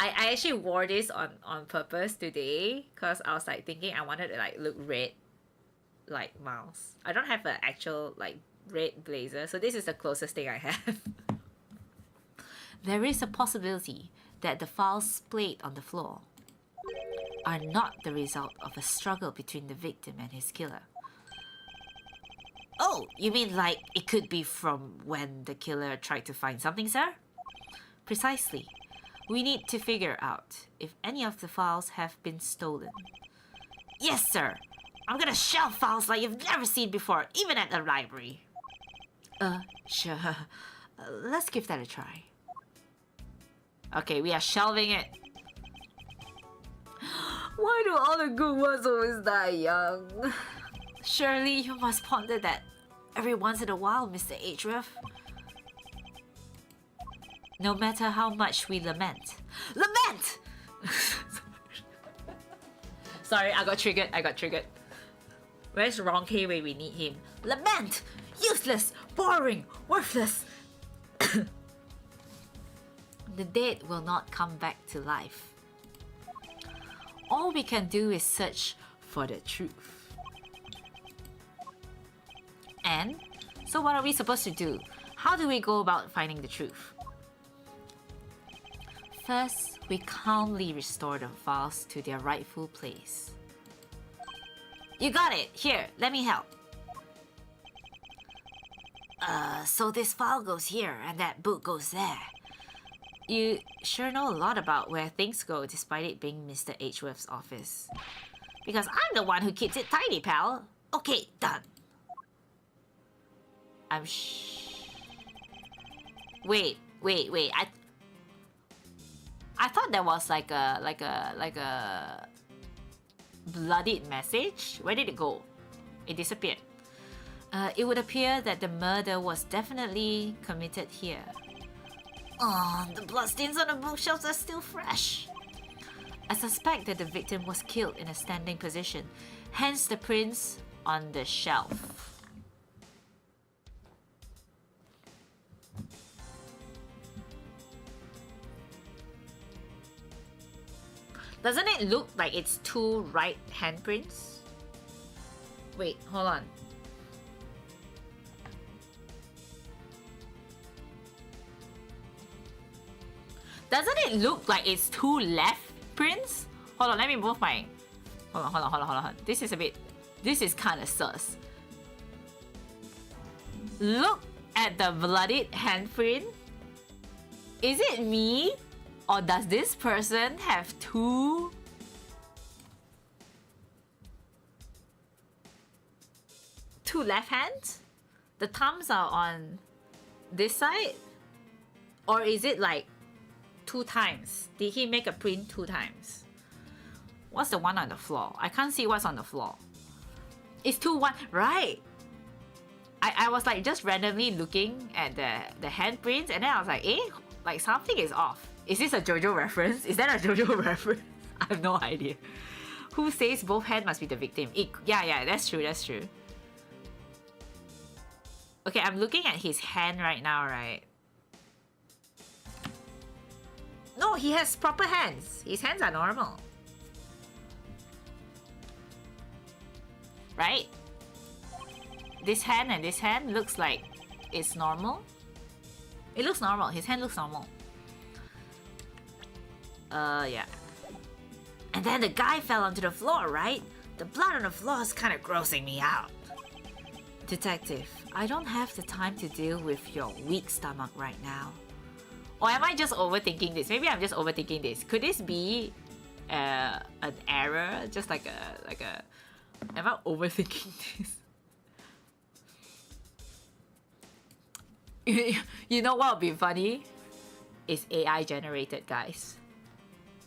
I actually wore this on purpose today because I was like thinking I wanted to like look red like Miles. I don't have an actual like red blazer, so this is the closest thing I have. There is a possibility that the files splayed on the floor are not the result of a struggle between the victim and his killer. Oh, you mean like it could be from when the killer tried to find something, sir? Precisely. We need to figure out if any of the files have been stolen. Yes, sir. I'm gonna shelve files like you've never seen before, even at the library. Sure. Let's give that a try. Okay, we are shelving it. Why do all the good ones always die young? Surely you must ponder that every once in a while, Mr. Edgeworth. No matter how much we lament. Lament! Sorry, I got triggered. Where's Ronke when we need him? Lament! Useless! Boring! Worthless! The dead will not come back to life. All we can do is search for the truth. And so what are we supposed to do? How do we go about finding the truth? First, we calmly restore the files to their rightful place. You got it! Here, let me help. So this file goes here and that book goes there. You sure know a lot about where things go despite it being Mr. Edgeworth's office. Because I'm the one who keeps it tidy, pal. Okay, done. Wait. I thought there was like a bloodied message. Where did it go? It disappeared. It would appear that the murder was definitely committed here. Oh, the bloodstains on the bookshelves are still fresh. I suspect that the victim was killed in a standing position, hence the prints on the shelf. Doesn't it look like it's 2 right handprints? Wait, hold on. Doesn't it look like it's 2 left prints? Hold on, let me move my... Hold on. This is kind of sus. Look at the bloodied handprint. Is it me? Or does this person have 2 left hands? The thumbs are on this side? Or is it like 2 times? Did he make a print 2 times? What's the one on the floor? I can't see what's on the floor. It's 2, 1, right? I was like just randomly looking at the handprints and then I was like, eh? Like something is off. Is this a JoJo reference? Is that a JoJo reference? I have no idea. Who says both hands must be the victim? Yeah, that's true. Okay, I'm looking at his hand right now, right? No, he has proper hands. His hands are normal. Right? This hand and this hand looks like it's normal. It looks normal. His hand looks normal. Yeah. And then the guy fell onto the floor, right? The blood on the floor is kind of grossing me out. Detective, I don't have the time to deal with your weak stomach right now. Or am I just overthinking this? Maybe I'm just overthinking this. Could this be an error? Just like a... Am I overthinking this? You know what would be funny? It's AI generated, guys.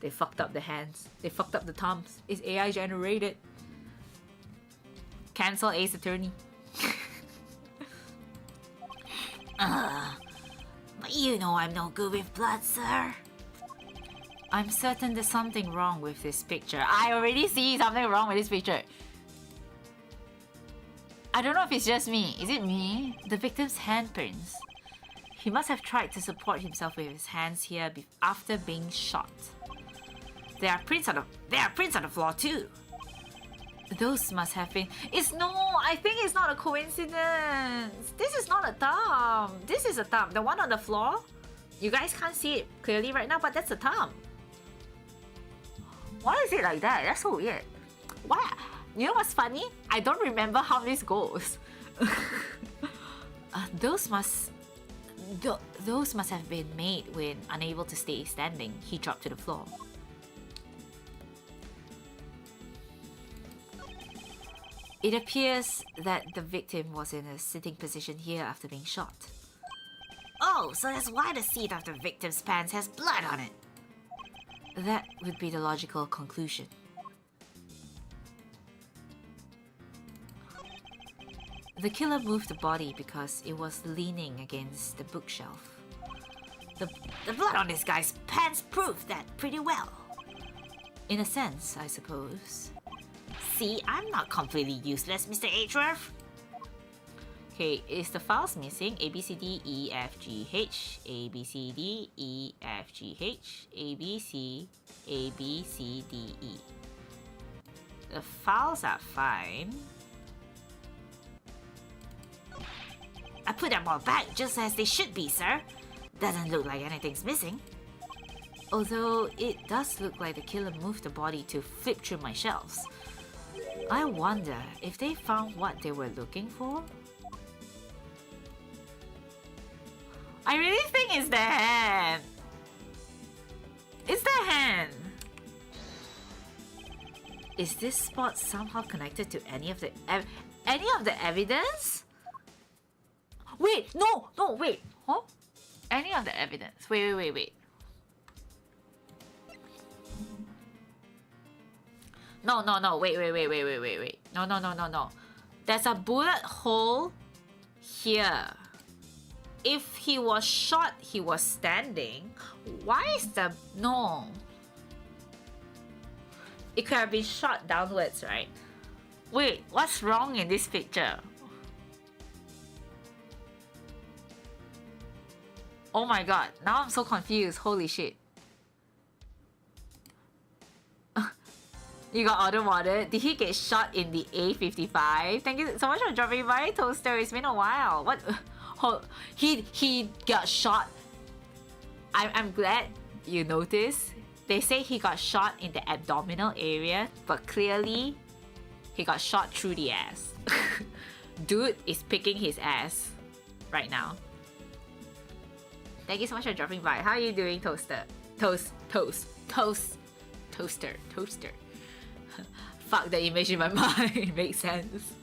They fucked up the hands. They fucked up the thumbs. It's AI generated. Cancel Ace Attorney. But you know I'm no good with blood, sir. I'm certain there's something wrong with this picture. I already see something wrong with this picture. I don't know if it's just me. Is it me? The victim's handprints. He must have tried to support himself with his hands here after being shot. There are prints on the floor too. Those must have been... I think it's not a coincidence. This is not a thumb. This is a thumb. The one on the floor, you guys can't see it clearly right now, but that's a thumb. Why is it like that? That's so weird. Why? You know what's funny? I don't remember how this goes. Those must have been made when unable to stay standing. He dropped to the floor. It appears that the victim was in a sitting position here after being shot. Oh, so that's why the seat of the victim's pants has blood on it. That would be the logical conclusion. The killer moved the body because it was leaning against the bookshelf. The blood on this guy's pants proved that pretty well. In a sense, I suppose. See, I'm not completely useless, Mr. Edgeworth. Okay, is the files missing? A, B, C, D, E, F, G, H. A, B, C, D, E, F, G, H. A, B, C, D, E. The files are fine. I put them all back just as they should be, sir. Doesn't look like anything's missing. Although it does look like the killer moved the body to flip through my shelves. I wonder if they found what they were looking for? I really think it's the hand. It's the hand. Is this spot somehow connected to any of the evidence? Wait, no, wait. Huh? Any of the evidence. Wait. No, wait. No. There's a bullet hole here. If he was shot, he was standing. Why is the... No. It could have been shot downwards, right? Wait, what's wrong in this picture? Oh my god, now I'm so confused. Holy shit. You got auto-modded. Did he get shot in the A55? Thank you so much for dropping by, Toaster. It's been a while. What? He got shot. I'm glad you noticed. They say he got shot in the abdominal area, but clearly he got shot through the ass. Dude is picking his ass right now. Thank you so much for dropping by. How are you doing, Toaster? Toaster. Fuck the image in my mind. Makes sense.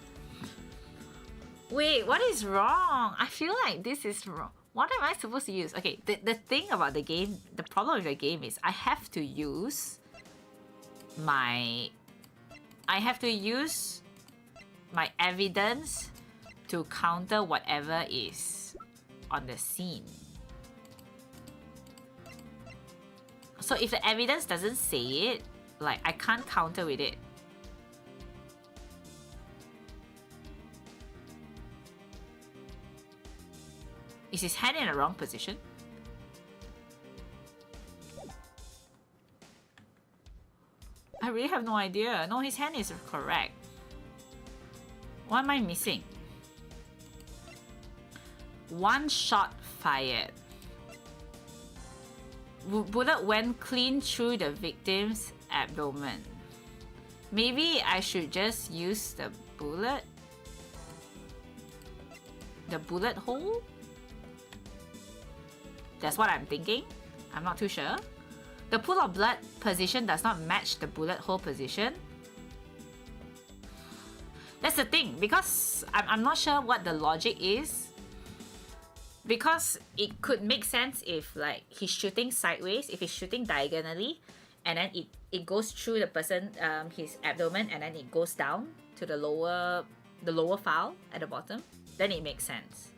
Wait, what is wrong? I feel like this is wrong. What am I supposed to use? Okay, the thing about the game, the problem with the game is I have to use my evidence to counter whatever is on the scene. So if the evidence doesn't say it, like, I can't counter with it. Is his hand in the wrong position? I really have no idea. No, his hand is correct. What am I missing? One shot fired. Bullet went clean through the victim's abdomen. Maybe I should just use the bullet? The bullet hole? That's what I'm thinking. I'm not too sure. The pool of blood position does not match the bullet hole position. That's the thing, because I'm not sure what the logic is. Because it could make sense if like he's shooting sideways, if he's shooting diagonally, and then it goes through the person, his abdomen, and then it goes down to the lower file at the bottom, then it makes sense.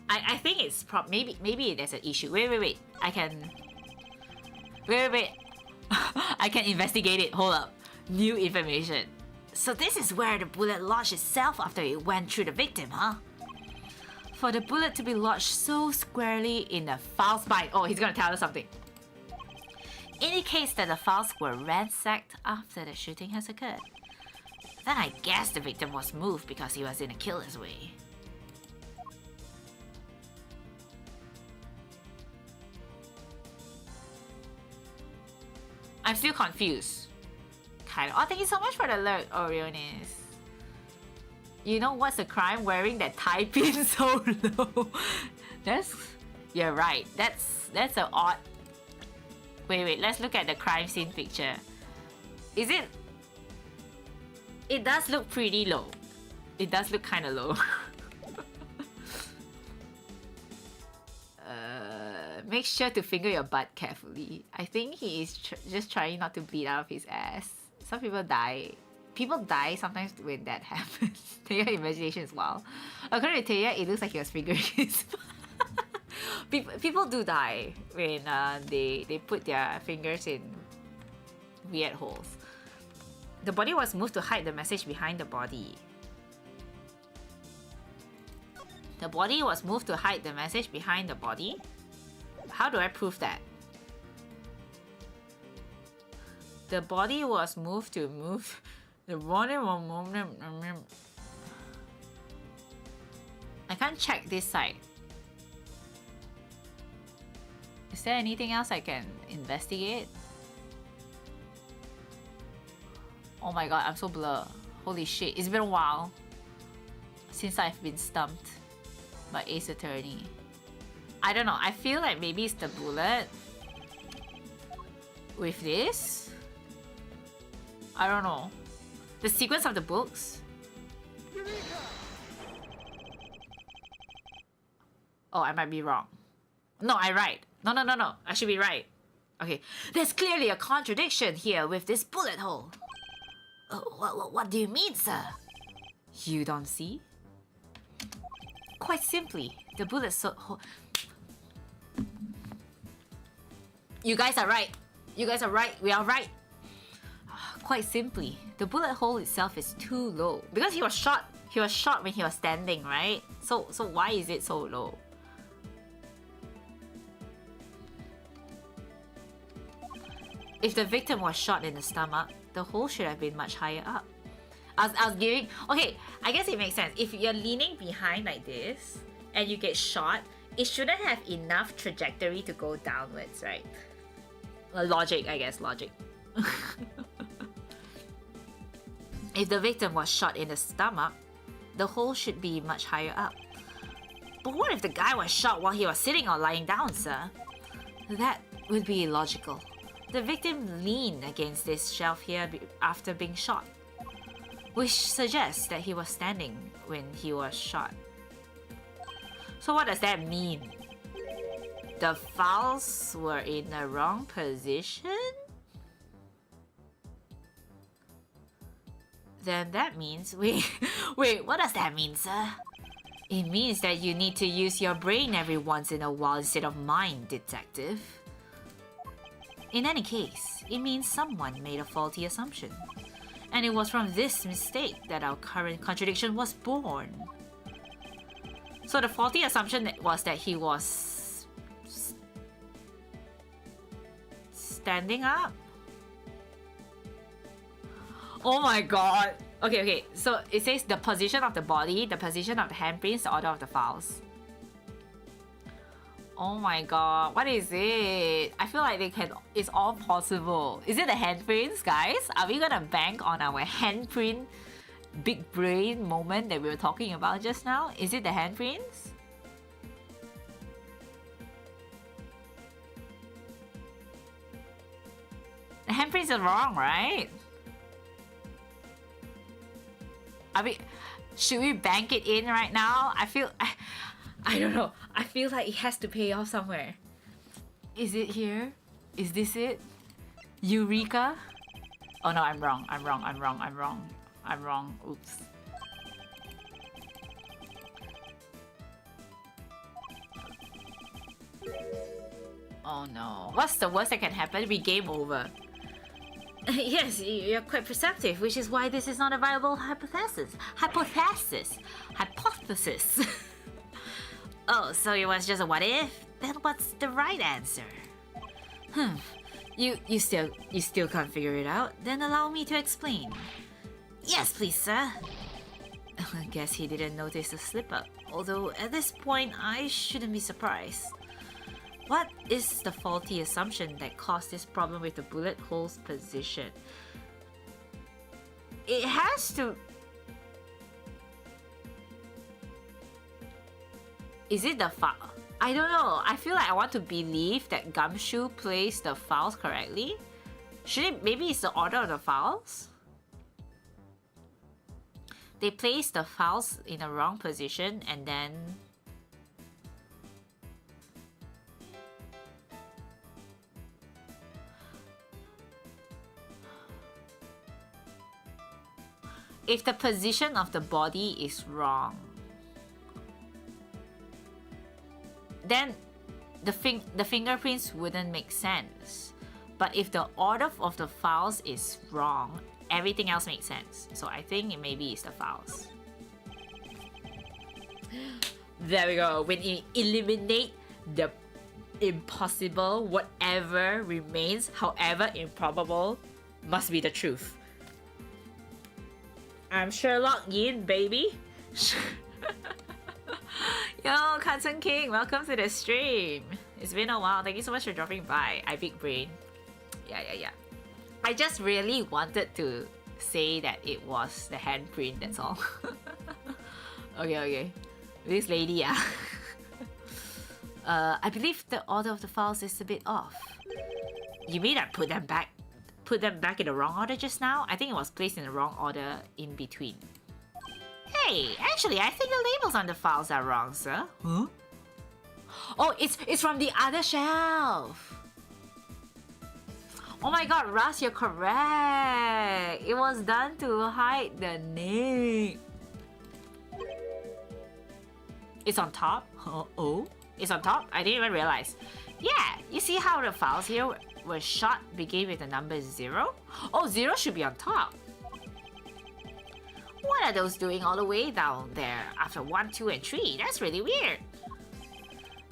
I think it's maybe there's an issue. Wait. I can investigate it. Hold up. New information. So this is where the bullet lodged itself after it went through the victim, huh? For the bullet to be lodged so squarely in the foul spine. Oh, he's gonna tell us something. Indicates that the files were ransacked after the shooting has occurred. Then I guess the victim was moved because he was in a killer's way. I'm still confused. Kind of. Oh, thank you so much for the alert, Orionis. You know what's the crime? Wearing that tie pin so low. You're right. That's an odd. Wait. Let's look at the crime scene picture. Is it? It does look pretty low. It does look kind of low. Make sure to finger your butt carefully. I think he is just trying not to bleed out of his ass. Some people die. People die sometimes when that happens. Your imagination is wild. According to Taya, it looks like he was fingering his butt. People do die when they put their fingers in weird holes. The body was moved to hide the message behind the body. The body was moved to hide the message behind the body? How do I prove that? The body was moved to move... The body was moved... I can't check this side. Is there anything else I can investigate? Oh my god, I'm so blur. Holy shit, it's been a while since I've been stumped by Ace Attorney. I don't know, I feel like maybe it's the bullet with this. I don't know. The sequence of the books. Oh, I might be wrong. No, I'm right. No. I should be right. Okay. There's clearly a contradiction here with this bullet hole. What do you mean, sir? You don't see? Quite simply, the bullet You guys are right. You guys are right. We are right. Quite simply, the bullet hole itself is too low. Because he was shot when he was standing, right? So why is it so low? If the victim was shot in the stomach, the hole should have been much higher up. I was giving... Okay, I guess it makes sense. If you're leaning behind like this, and you get shot, it shouldn't have enough trajectory to go downwards, right? Logic, I guess, logic. If the victim was shot in the stomach, the hole should be much higher up. But what if the guy was shot while he was sitting or lying down, sir? That would be illogical. The victim leaned against this shelf here after being shot, which suggests that he was standing when he was shot. So what does that mean? The files were in the wrong position? Then that means... Wait, what does that mean, sir? It means that you need to use your brain every once in a while instead of mine, detective. In any case, it means someone made a faulty assumption. And it was from this mistake that our current contradiction was born. So the faulty assumption was that he was standing up. Oh my god. Okay, so it says the position of the body, the position of the handprints, the order of the files. Oh my god, what is it? I feel like it's all possible. Is it the handprints, guys? Are we gonna bank on our handprint big brain moment that we were talking about just now? Is it the handprints? The handprints are wrong, right? Should we bank it in right now? I don't know. I feel like it has to pay off somewhere. Is it here? Is this it? Eureka? Oh no, I'm wrong. Oops. Oh no. What's the worst that can happen? We game over. Yes, you're quite perceptive, which is why this is not a viable hypothesis. Hypothesis. Oh, so it was just a what if? Then what's the right answer? You still can't figure it out? Then allow me to explain. Yes, please, sir. I guess he didn't notice the slip-up. Although at this point, I shouldn't be surprised. What is the faulty assumption that caused this problem with the bullet hole's position? It has to... Is it the file? I don't know. I feel like I want to believe that Gumshoe placed the files correctly. Maybe it's the order of the files? They placed the files in the wrong position and then... If the position of the body is wrong, then the fingerprints wouldn't make sense. But if the order of the files is wrong, everything else makes sense. So I think maybe it's the files. There we go. When you eliminate the impossible, whatever remains, however improbable, must be the truth. I'm Sherlock Yin, baby. Yo, Kansen King, welcome to the stream. It's been a while. Thank you so much for dropping by. I big brain. Yeah. I just really wanted to say that it was the handprint, that's all. Okay. This lady, yeah. I believe the order of the files is a bit off. You mean I put them back in the wrong order just now? I think it was placed in the wrong order in between. Hey, actually, I think the labels on the files are wrong, sir. Huh? Oh, it's from the other shelf. Oh my god, Russ, you're correct. It was done to hide the name. It's on top? Oh, it's on top? I didn't even realize. Yeah, you see how the files here were shot begin with the number 0? Oh, 0 should be on top. What are those doing all the way down there after 1, 2, and 3? That's really weird.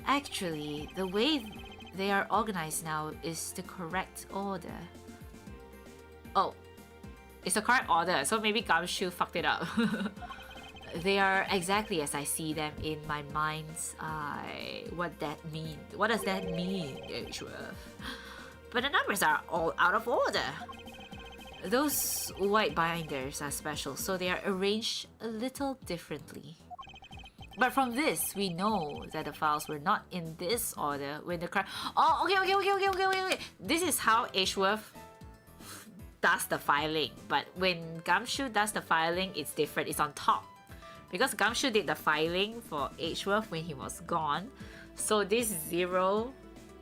Actually, the way they are organized now is the correct order. Oh, it's the correct order, so maybe Gumshoe fucked it up. They are exactly as I see them in my mind's eye. What does that mean, Edgeworth? But the numbers are all out of order. Those white binders are special, so they are arranged a little differently. But from this, we know that the files were not in this order when the Oh, okay. This is how Edgeworth does the filing. But when Gumshoe does the filing, it's different. It's on top. Because Gumshoe did the filing for Edgeworth when he was gone, so this 0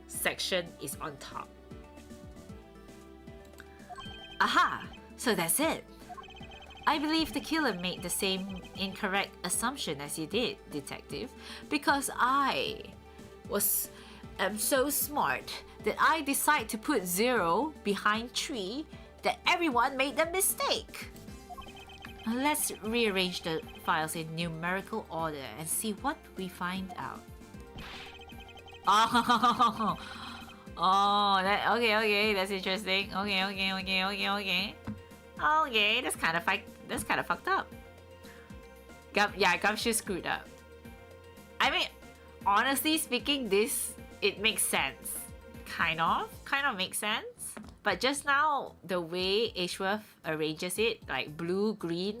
section is on top. Aha! So that's it. I believe the killer made the same incorrect assumption as you did, detective, because I am so smart that I decide to put 0 behind 3 that everyone made the mistake. Let's rearrange the files in numerical order and see what we find out. Oh, oh, okay, that's interesting. Okay. Okay, that's kind of fucked up. Gumshoe screwed up. I mean, honestly speaking, it makes sense. Kind of makes sense. But just now, the way Ashworth arranges it, like blue, green,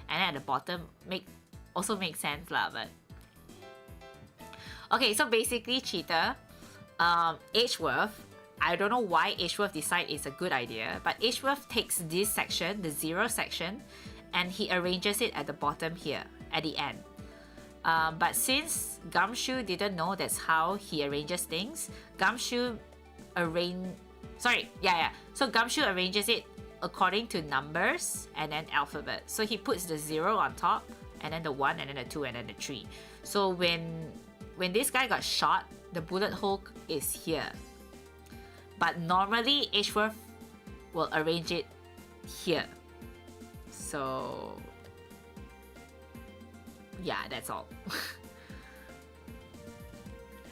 and at the bottom, also makes sense lah. But okay, so basically, Cheetah, Ashworth. I don't know why Ashworth decided it's a good idea, but Ashworth takes this section, the 0 section, and he arranges it at the bottom here, at the end. But since Gumshoe didn't know that's how he arranges things, Gumshoe So Gumshoe arranges it according to numbers and then alphabet. So he puts the 0 on top, and then the 1, and then the 2, and then the 3. So when this guy got shot, the bullet hole is here. But normally, Ashworth will arrange it here. So yeah, that's all.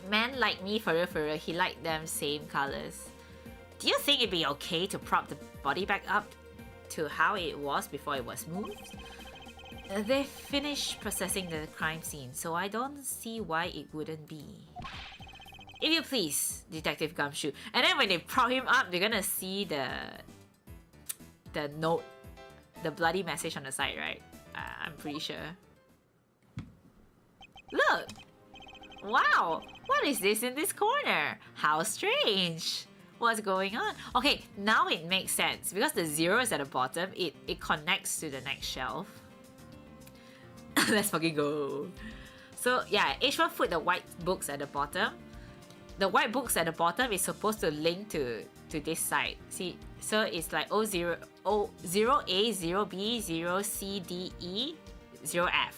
Man like me, for real, he liked them same colors. Do you think it'd be okay to prop the body back up to how it was before it was moved? They finished processing the crime scene, so I don't see why it wouldn't be. If you please, Detective Gumshoe. And then when they prop him up, they're gonna see the note, the bloody message on the side, right? I'm pretty sure. Look! Wow! What is this in this corner? How strange! What's going on? Okay, now it makes sense. Because the 0 is at the bottom, it connects to the next shelf. Let's fucking go. So yeah, Ashworth put the white books at the bottom. The white books at the bottom is supposed to link to this side. See, so it's like 0A, 0B, 0C, D, E, 0F.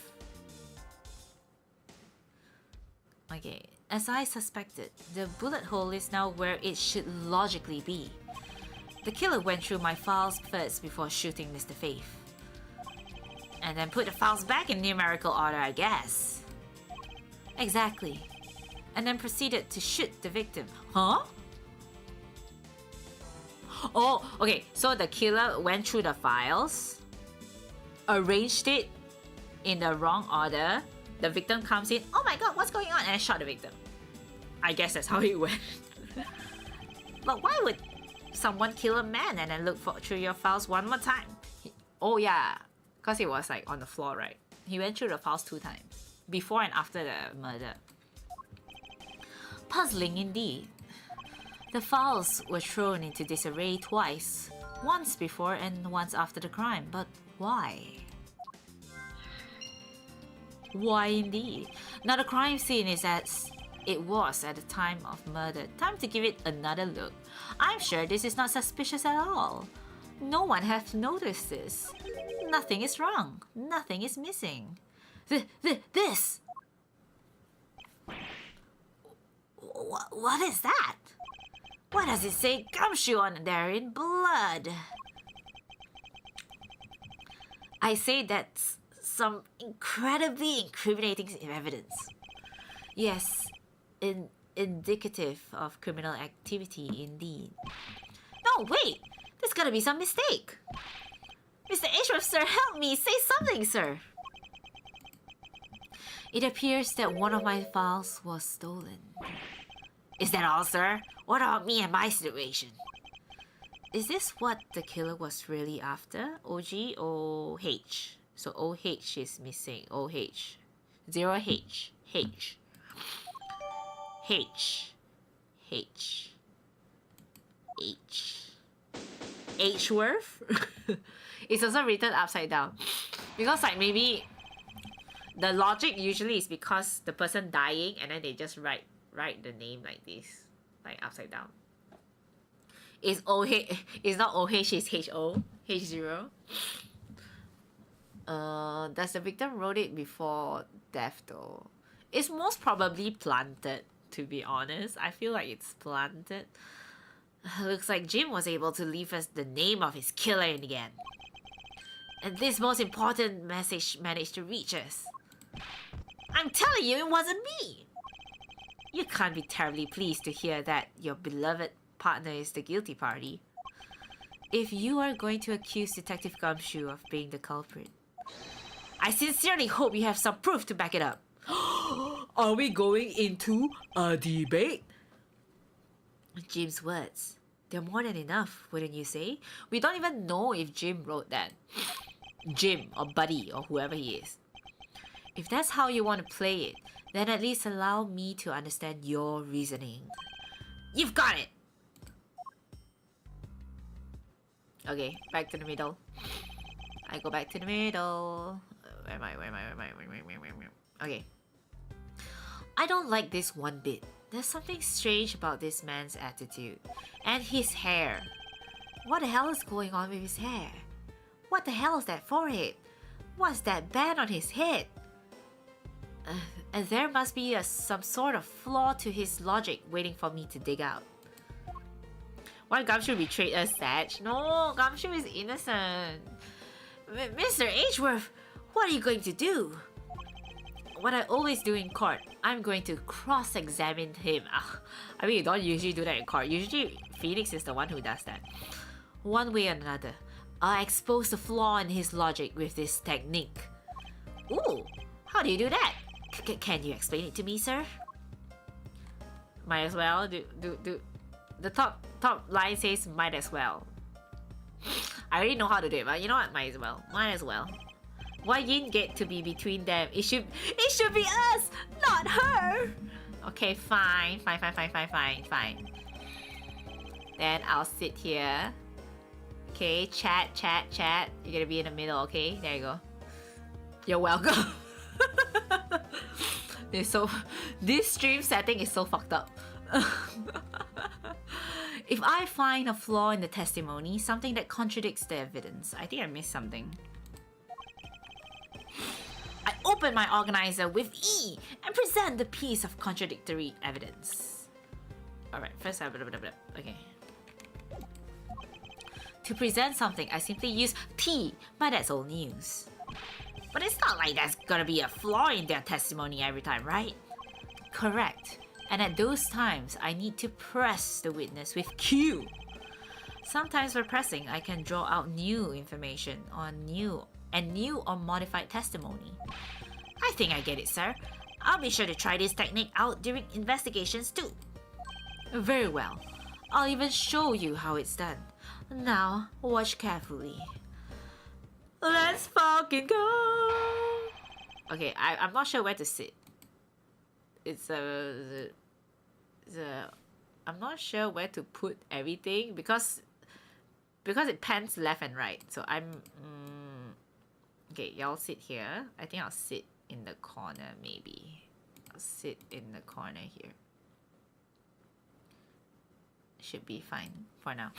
Okay, as I suspected, the bullet hole is now where it should logically be. The killer went through my files first before shooting Mr. Faith. And then put the files back in numerical order, I guess. Exactly. And then proceeded to shoot the victim. Huh? Oh, okay, so the killer went through the files, arranged it in the wrong order. The victim comes in, oh my god, what's going on? And I shot the victim. I guess that's how it went. But why would someone kill a man and then look through your files one more time? Oh yeah, because it was like on the floor, right? He went through the files 2 times, before and after the murder. Puzzling indeed. The files were thrown into disarray twice, once before and once after the crime, but why? Why indeed? Now the crime scene is as it was at the time of murder. Time to give it another look. I'm sure this is not suspicious at all. No one has noticed this. Nothing is wrong. Nothing is missing. This! What is that? Why does it say Gumshoe on there in blood? I say that's some incredibly incriminating evidence. Yes, indicative of criminal activity indeed. No, wait! There's gotta be some mistake! Mr. Ashworth, sir, help me! Say something, sir! It appears that one of my files was stolen. Is that all, sir? What about me and my situation? Is this what the killer was really after? OG, OH. So OH is missing. OH. 0H. H. H. H. H. Hworth? It's also written upside down. Because like maybe the logic usually is because the person dying and then they just write the name like this. Like upside down. It's OH. It's not OH, it's HO. H0. Does the victim wrote it before death though? It's most probably planted, to be honest. I feel like it's planted. Looks like Jim was able to leave us the name of his killer in the end. And this most important message managed to reach us. I'm telling you, it wasn't me! You can't be terribly pleased to hear that your beloved partner is the guilty party. If you are going to accuse Detective Gumshoe of being the culprit, I sincerely hope you have some proof to back it up. Are we going into a debate? Jim's words. They're more than enough, wouldn't you say? We don't even know if Jim wrote that. Jim or Buddy or whoever he is. If that's how you want to play it, then at least allow me to understand your reasoning. You've got it! Okay, back to the middle. I go back to the middle. Where am I? Okay. I don't like this one bit. There's something strange about this man's attitude. And his hair. What the hell is going on with his hair? What the hell is that forehead? What's that band on his head? And there must be some sort of flaw to his logic waiting for me to dig out. Why Gumshoe betrayed us, Sag? No, Gumshoe is innocent. Mr. Edgeworth, what are you going to do? What I always do in court, I'm going to cross-examine him. I mean, you don't usually do that in court. Usually, Phoenix is the one who does that. One way or another, I'll expose the flaw in his logic with this technique. Ooh, how do you do that? Can you explain it to me, sir? Might as well. The top line says might as well. I already know how to do it, but you know what? Might as well. Might as well. Why Yin get to be between them? It should be us, not her. Okay, fine. Then I'll sit here. Okay, chat. You're gonna be in the middle, okay? There you go. You're welcome. This stream setting is so fucked up. If I find a flaw in the testimony, something that contradicts the evidence, I think I missed something. I open my organizer with E and present the piece of contradictory evidence. Alright, first I... Okay. To present something, I simply use T, but that's old news. But it's not like there's gonna be a flaw in their testimony every time, right? Correct. And at those times, I need to press the witness with Q. Sometimes for pressing, I can draw out new information on new or modified testimony. I think I get it, sir. I'll be sure to try this technique out during investigations too. Very well. I'll even show you how it's done. Now, watch carefully. Let's fucking go! Okay, I'm not sure where to sit. I'm not sure where to put everything because it pans left and right. So okay, y'all sit here. I think I'll sit in the corner maybe. I'll sit in the corner here. Should be fine for now.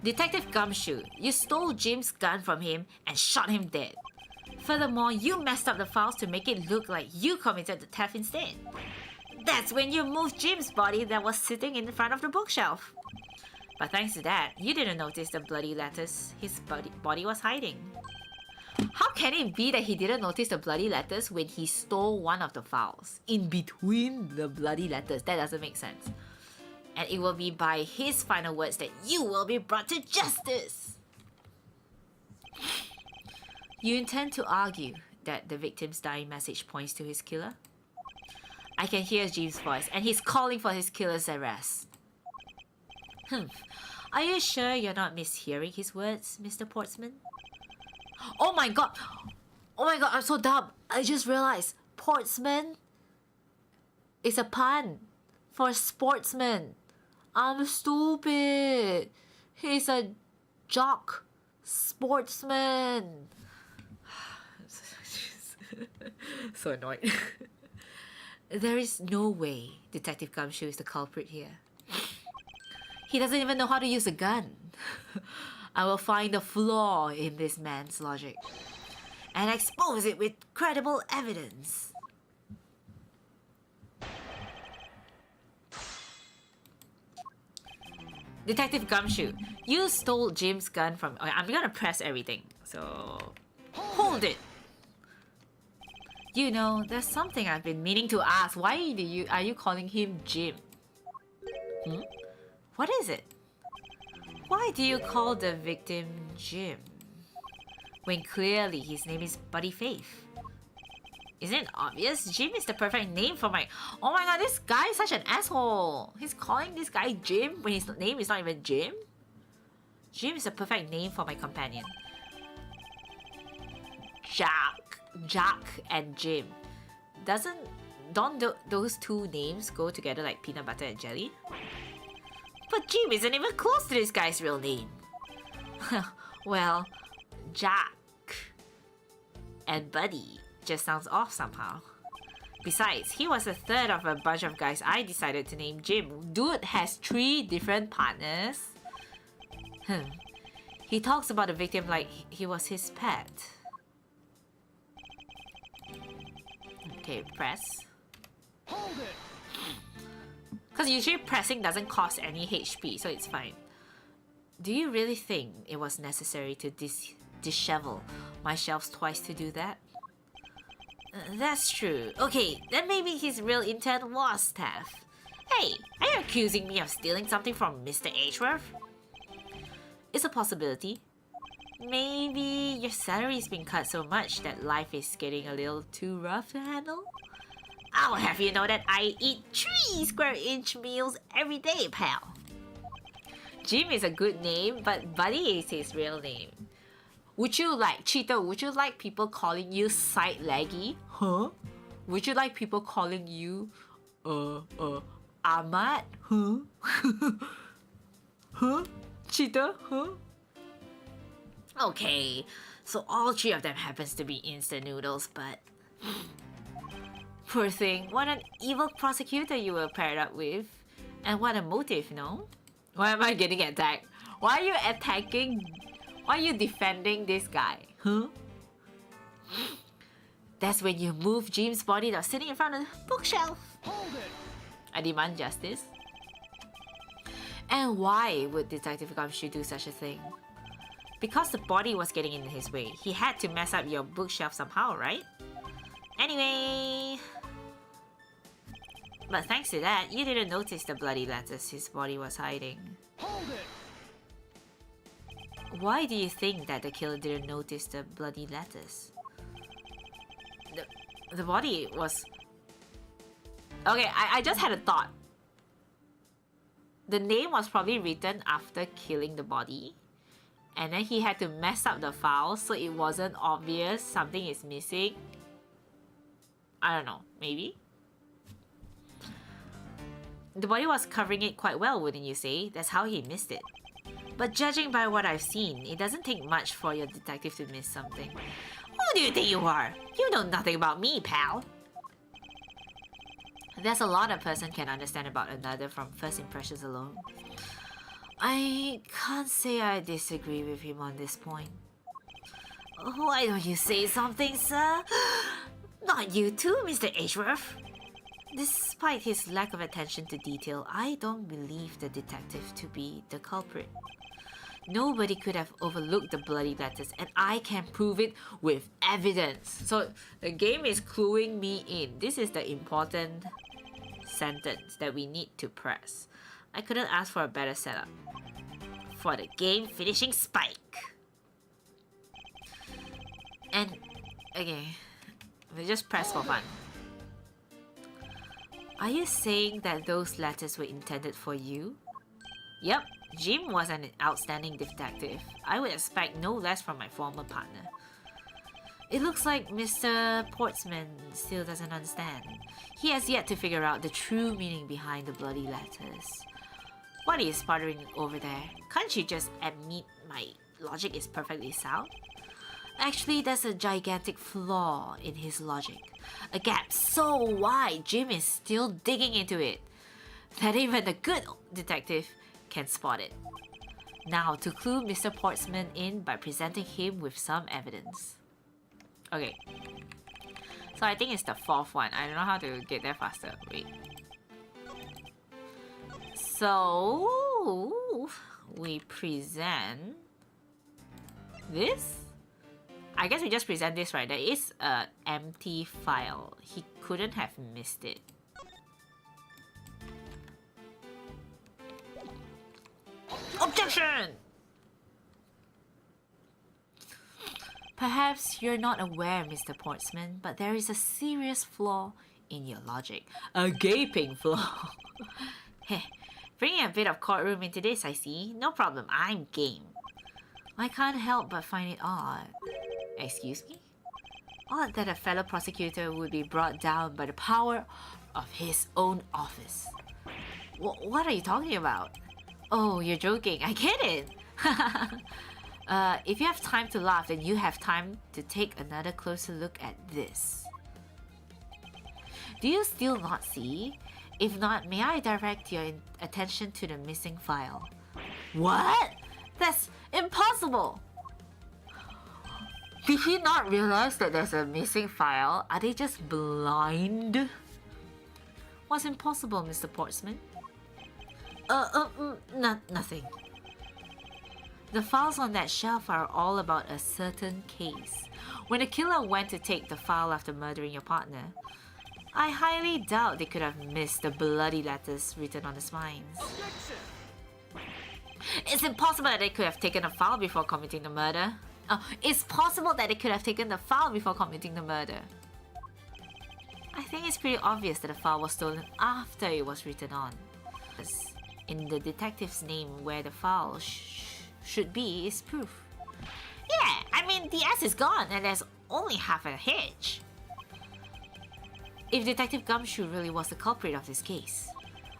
Detective Gumshoe, you stole Jim's gun from him and shot him dead. Furthermore, you messed up the files to make it look like you committed the theft instead. That's when you moved Jim's body that was sitting in front of the bookshelf. But thanks to that, you didn't notice the bloody letters his body was hiding. How can it be that he didn't notice the bloody letters when he stole one of the files? In between the bloody letters, that doesn't make sense. And it will be by his final words that you will be brought to justice. You intend to argue that the victim's dying message points to his killer? I can hear Jim's voice, and he's calling for his killer's arrest. Are you sure you're not mishearing his words, Mr. Portsman? Oh my god! Oh my god, I'm so dumb! I just realized Portsman is a pun for sportsman. I'm stupid. He's a jock sportsman. So annoyed. There is no way Detective Gumshoe is the culprit here. He doesn't even know how to use a gun. I will find a flaw in this man's logic and expose it with credible evidence. Detective Gumshoe, you stole Jim's gun from... Okay, I'm gonna press everything. So hold it. You know, there's something I've been meaning to ask. Why are you calling him Jim? Hmm? What is it? Why do you call the victim Jim when clearly his name is Buddy Faith? Isn't it obvious? Jim is the perfect name for my... Oh my god, this guy is such an asshole. He's calling this guy Jim when his name is not even Jim. Jim is the perfect name for my companion. Jack and Jim. Don't those two names go together like peanut butter and jelly? But Jim isn't even close to this guy's real name. Well, Jack and Buddy just sounds off somehow. Besides, he was the third of a bunch of guys I decided to name Jim. Dude has 3 different partners. He talks about the victim like he was his pet. Okay, press. Hold it! Because usually pressing doesn't cost any HP, so it's fine. Do you really think it was necessary to dishevel my shelves twice to do that? That's true. Okay, then maybe his real intent was theft. Hey, are you accusing me of stealing something from Mr. Ashworth? It's a possibility. Maybe your salary's been cut so much that life is getting a little too rough to handle? I'll have you know that I eat 3 square-inch meals every day, pal. Jim is a good name, but Buddy is his real name. Would you like, Cheeto, would you like people calling you side leggy? Huh? Would you like people calling you, Ahmad? Huh? Huh? Cheeto? Huh? Okay, so all 3 of them happens to be instant noodles, but... Poor thing, what an evil prosecutor you were paired up with. And what a motive, no? Why am I getting attacked? Why are you attacking? Why are you defending this guy? Huh? That's when you move Jim's body that's sitting in front of the bookshelf. Hold it! I demand justice. And why would Detective Gumshoe do such a thing? Because the body was getting in his way. He had to mess up your bookshelf somehow, right? Anyway... But thanks to that, you didn't notice the bloody letters his body was hiding. Hold it! Why do you think that the killer didn't notice the bloody letters? The body was... Okay, I just had a thought. The name was probably written after killing the body. And then he had to mess up the file so it wasn't obvious something is missing. I don't know, maybe? The body was covering it quite well, wouldn't you say? That's how he missed it. But judging by what I've seen, it doesn't take much for your detective to miss something. Who do you think you are? You know nothing about me, pal. There's a lot a person can understand about another from first impressions alone. I can't say I disagree with him on this point. Why don't you say something, sir? Not you too, Mr. Ashworth. Despite his lack of attention to detail, I don't believe the detective to be the culprit. Nobody could have overlooked the bloody letters, and I can prove it with evidence. So the game is cluing me in. This is the important sentence that we need to press. I couldn't ask for a better setup for the game finishing spike. And okay, we just press for fun. Are you saying that those letters were intended for you? Yep, Jim was an outstanding detective. I would expect no less from my former partner. It looks like Mr. Portsman still doesn't understand. He has yet to figure out the true meaning behind the bloody letters. What are you sputtering over there? Can't you just admit my logic is perfectly sound? Actually, there's a gigantic flaw in his logic. A gap so wide, Jim is still digging into it. That even a good detective can spot it. Now, to clue Mr. Portsman in by presenting him with some evidence. Okay. So I think it's the 4th one. I don't know how to get there faster. Wait. So we present this. I guess we just present this, right? There is an empty file. He couldn't have missed it. Objection! Perhaps you're not aware, Mr. Portsman, but there is a serious flaw in your logic. A gaping flaw. Heh, bringing a bit of courtroom into this, I see. No problem, I'm game. I can't help but find it odd. Excuse me? Odd that a fellow prosecutor would be brought down by the power of his own office. What are you talking about? Oh, you're joking. I get it. If you have time to laugh, then you have time to take another closer look at this. Do you still not see? If not, may I direct your attention to the missing file? What? That's impossible! Did he not realize that there's a missing file? Are they just blind? What's impossible, Mr. Portsman? Nothing. The files on that shelf are all about a certain case. When the killer went to take the file after murdering your partner, I highly doubt they could have missed the bloody letters written on the spines. It's impossible that they could have taken the file before committing the murder. Oh, it's possible that they could have taken the file before committing the murder. I think it's pretty obvious that the file was stolen after it was written on. In the detective's name where the file should be is proof. Yeah, I mean the S is gone and there's only half a hitch. If Detective Gumshoe really was the culprit of this case,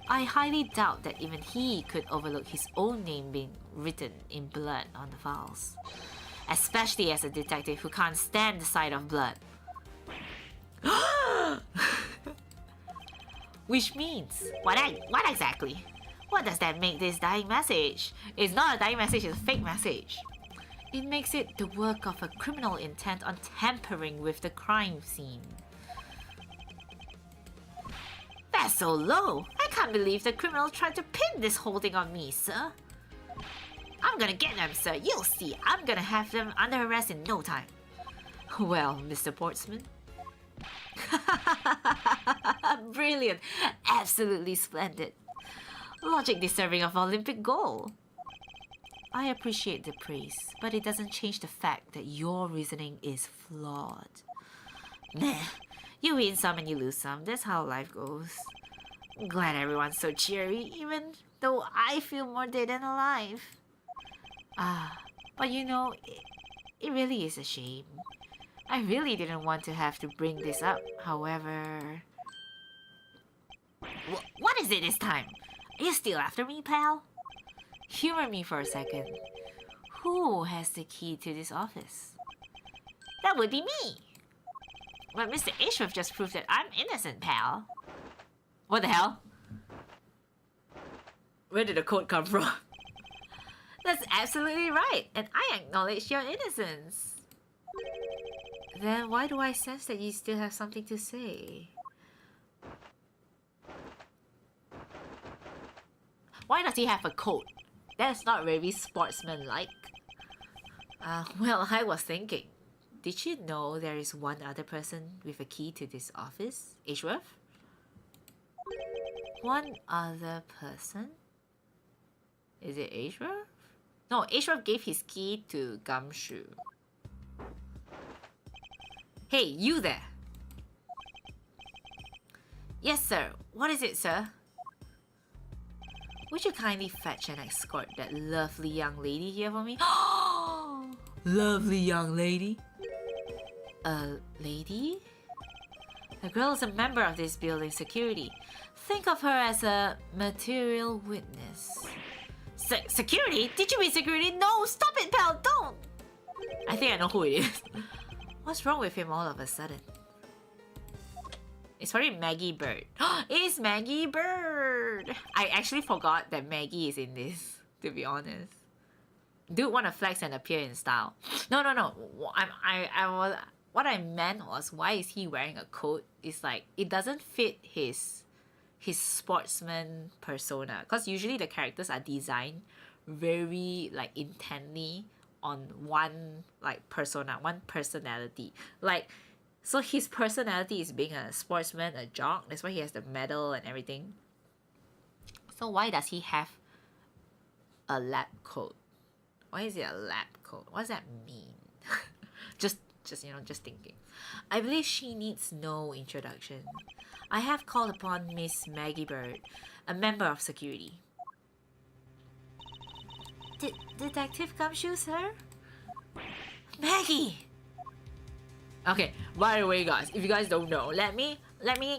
I highly doubt that even he could overlook his own name being written in blood on the files. Especially as a detective who can't stand the sight of blood. Which means, what exactly? What does that make this dying message? It's not a dying message, it's a fake message. It makes it the work of a criminal intent on tampering with the crime scene. That's so low! I can't believe the criminal tried to pin this whole thing on me, sir. I'm gonna get them, sir. You'll see. I'm gonna have them under arrest in no time. Well, Mr. Portsman. Brilliant. Absolutely splendid. Logic deserving of Olympic gold. I appreciate the praise, but it doesn't change the fact that your reasoning is flawed. Meh. You win some and you lose some. That's how life goes. I'm glad everyone's so cheery, even though I feel more dead than alive. But you know, it really is a shame. I really didn't want to have to bring this up, however... What is it this time? Are you still after me, pal? Humor me for a second. Who has the key to this office? That would be me! But Mr. Ashworth just proved that I'm innocent, pal. What the hell? Where did the code come from? That's absolutely right, and I acknowledge your innocence. Then why do I sense that you still have something to say? Why does he have a coat? That's not very sportsman-like. Well, I was thinking. Did you know there is one other person with a key to this office, Ashworth? One other person? Is it Ashworth? No, Ashworth gave his key to Gumshoe. Hey, you there! Yes, sir. What is it, sir? Would you kindly fetch and escort that lovely young lady here for me? Lovely young lady? A lady? The girl is a member of this building's security. Think of her as a material witness. Security? Did you mean security? No! Stop it, pal! Don't! I think I know who it is. What's wrong with him all of a sudden? It's probably Maggie Bird. It's Maggie Bird! I actually forgot that Maggie is in this, to be honest. Dude wanna flex and appear in style. No. What I meant was, why is he wearing a coat? It's like, it doesn't fit his sportsman persona. Because usually the characters are designed very like intently on one like persona, one personality. Like, so his personality is being a sportsman, a jock. That's why he has the medal and everything. So why does he have a lab coat? Why is it a lab coat? What does that mean? just thinking. I believe she needs no introduction. I have called upon Miss Maggie Bird, a member of security. Detective Gumshoe, sir? Maggie! Okay, by the way guys, if you guys don't know, let me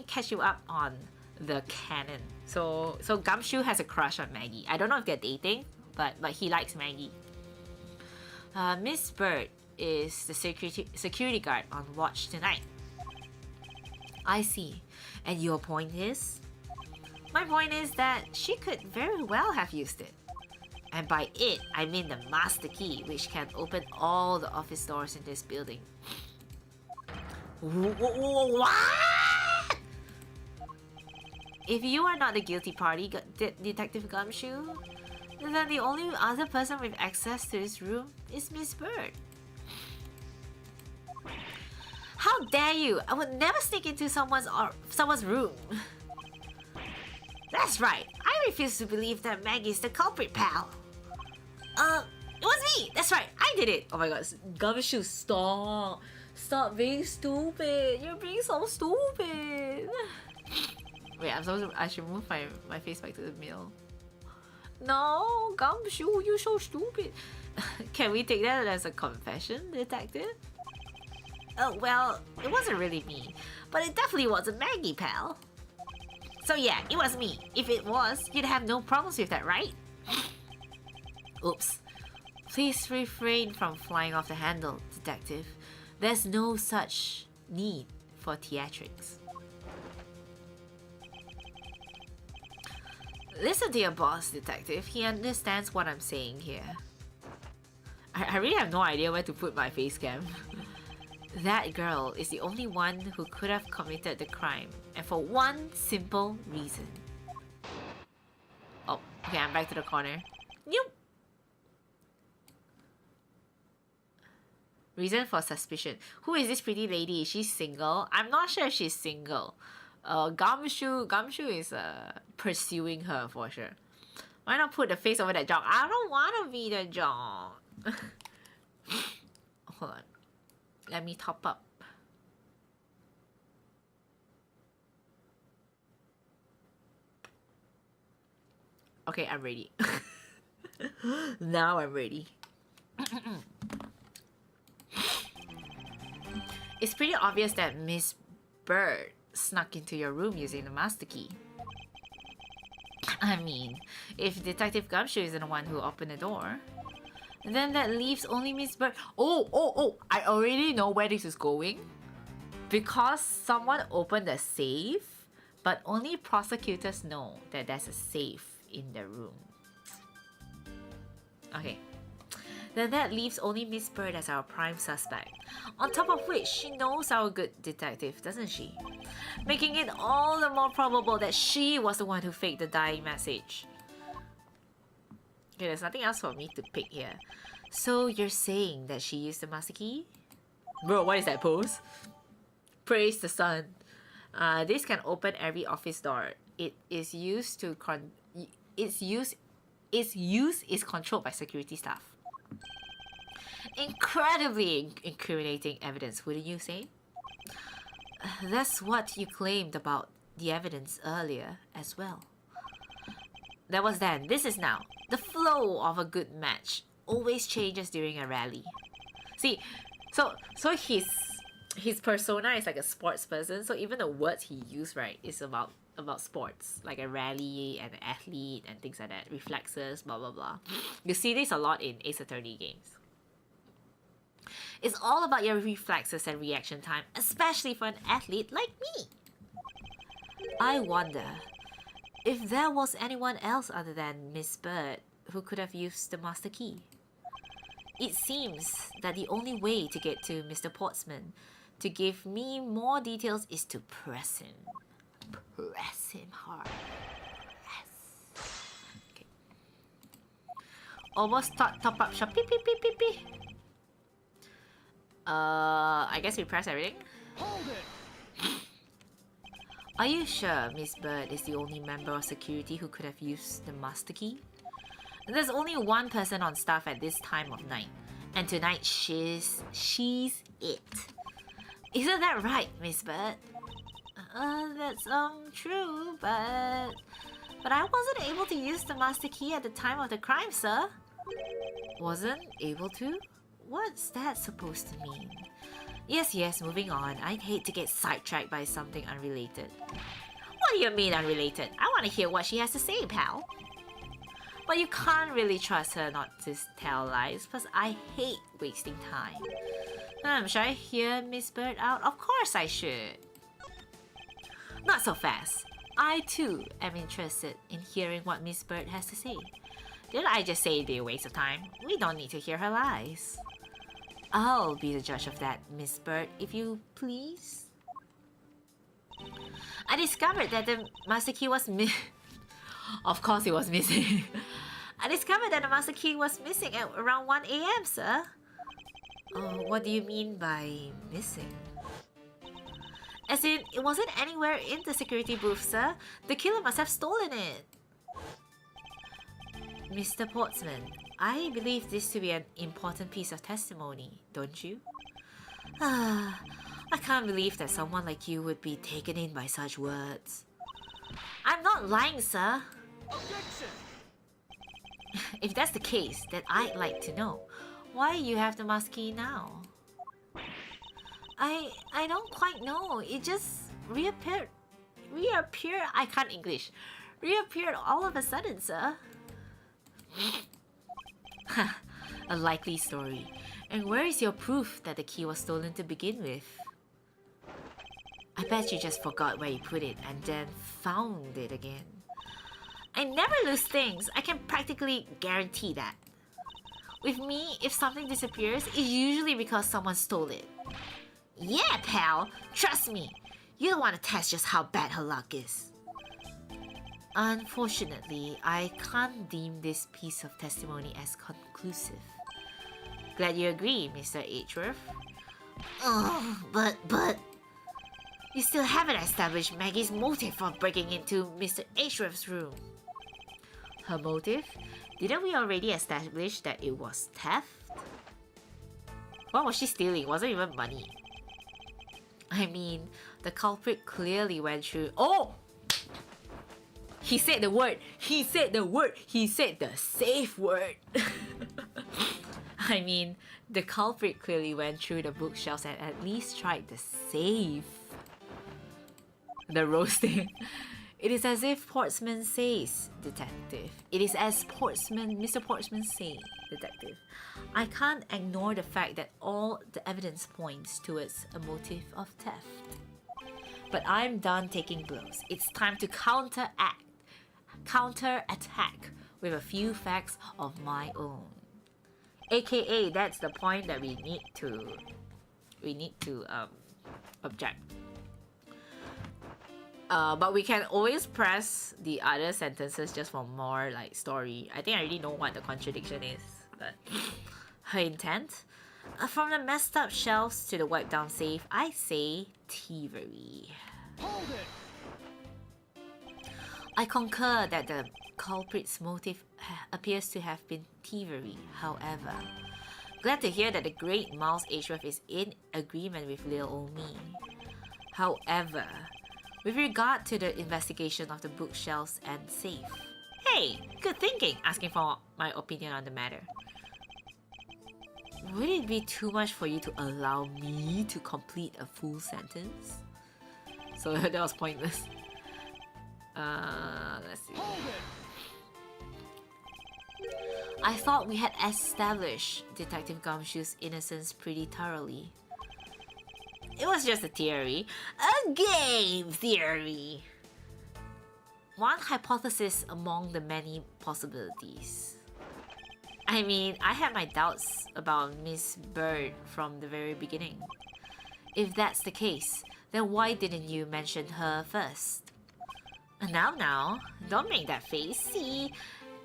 catch you up on the canon. So Gumshoe has a crush on Maggie. I don't know if they're dating, but he likes Maggie. Miss Bird is the security guard on watch tonight. I see. And your point is? My point is that she could very well have used it. And by it, I mean the master key, which can open all the office doors in this building. What? If you are not the guilty party, Detective Gumshoe, then the only other person with access to this room is Miss Bird. How dare you! I would never sneak into someone's room. That's right. I refuse to believe that Maggie's the culprit, pal. It was me! That's right, I did it! Oh my god, Gumshoe, stop! Stop being stupid! You're being so stupid! Wait, I should move my face back to the middle. No, Gumshoe, you're so stupid! Can we take that as a confession, detective? Oh, well, it wasn't really me, but it definitely wasn't Maggie, pal. So yeah, it was me. If it was, you'd have no problems with that, right? Oops. Please refrain from flying off the handle, detective. There's no such need for theatrics. Listen to your boss, detective. He understands what I'm saying here. I really have no idea where to put my face cam. That girl is the only one who could have committed the crime, and for one simple reason. Oh, okay, I'm back to the corner. Nope. Reason for suspicion. Who is this pretty lady? Is she single? I'm not sure if she's single. Gumshoe is pursuing her for sure. Why not put the face over that jock? I don't want to be the jock. Hold on. Let me top up. Okay, I'm ready. Now I'm ready. It's pretty obvious that Miss Bird snuck into your room using the master key. I mean, if Detective Gumshoe isn't the one who opened the door, then that leaves only Miss Bird. Oh, I already know where this is going. Because someone opened the safe, but only prosecutors know that there's a safe in the room. Okay. Then that leaves only Miss Bird as our prime suspect. On top of which, she knows our good detective, doesn't she? Making it all the more probable that she was the one who faked the dying message. Okay, there's nothing else for me to pick here. So you're saying that she used the master key? Bro, what is that pose? Praise the sun. This can open every office door. Its use is controlled by security staff. Incredibly incriminating evidence, wouldn't you say? That's what you claimed about the evidence earlier as well. That was then, this is now. The flow of a good match always changes during a rally. See, so his persona is like a sports person, so even the words he used, right, is about sports, like a rally and an athlete and things like that, reflexes, blah blah blah. You see this a lot in Ace Attorney games. It's all about your reflexes and reaction time, especially for an athlete like me. I wonder if there was anyone else other than Miss Bird who could have used the master key. It seems that the only way to get to Mr. Portsman to give me more details is to press him. Press him hard. Yes. Okay. Almost start top-up shop. Beep, beep, beep, beep, beep. I guess we press everything. Hold it! Are you sure Miss Bird is the only member of security who could have used the master key? There's only one person on staff at this time of night, and tonight she's it. Isn't that right, Miss Bird? That's true, but I wasn't able to use the master key at the time of the crime, sir. Wasn't able to? What's that supposed to mean? Yes, moving on. I'd hate to get sidetracked by something unrelated. What do you mean unrelated? I want to hear what she has to say, pal. But you can't really trust her not to tell lies, because I hate wasting time. Should I hear Miss Bird out? Of course I should. Not so fast. I too am interested in hearing what Miss Bird has to say. Didn't I just say it'd be a waste of time? We don't need to hear her lies. I'll be the judge of that, Miss Bird, if you please. I discovered that the master key was Of course it was missing. I discovered that the master key was missing at around 1 AM, sir. What do you mean by missing? As in, it wasn't anywhere in the security booth, sir. The killer must have stolen it. Mr. Portsman, I believe this to be an important piece of testimony, don't you? I can't believe that someone like you would be taken in by such words. I'm not lying, sir. Objection! If that's the case, then I'd like to know why you have the master key now. I don't quite know. It just reappeared. I can't English. Reappeared all of a sudden, sir. A likely story. And where is your proof that the key was stolen to begin with? I bet you just forgot where you put it and then found it again. I never lose things. I can practically guarantee that. With me, if something disappears, it's usually because someone stole it. Yeah, pal. Trust me. You don't want to test just how bad her luck is. Unfortunately, I can't deem this piece of testimony as conclusive. Glad you agree, Mr. Edgeworth. But... You still haven't established Maggie's motive for breaking into Mr. Edgeworth's room. Her motive? Didn't we already establish that it was theft? What was she stealing? It wasn't even money. I mean, the culprit clearly went through... Oh! He said the word! He said the word! He said the safe word! I mean, the culprit clearly went through the bookshelves and at least tried the safe. The roasting. It is as if Portsman says, detective. It is as Mr. Portsman says, detective. I can't ignore the fact that all the evidence points towards a motive of theft. But I'm done taking blows. It's time to counterattack with a few facts of my own. AKA, that's the point that we need to object. But we can always press the other sentences just for more like story. I think I already know what the contradiction is, but her intent? From the messed up shelves to the wiped down safe, I say thievery. Hold it! I concur that the culprit's motive appears to have been thievery, however. Glad to hear that the great Miles Edgeworth is in agreement with little old me. However, with regard to the investigation of the bookshelves and safe. Hey, good thinking, asking for my opinion on the matter. Would it be too much for you to allow me to complete a full sentence? So that was pointless. Let's see. I thought we had established Detective Gumshoe's innocence pretty thoroughly. It was just a theory. A game theory! One hypothesis among the many possibilities. I mean, I had my doubts about Miss Bird from the very beginning. If that's the case, then why didn't you mention her first? Now, don't make that face. See,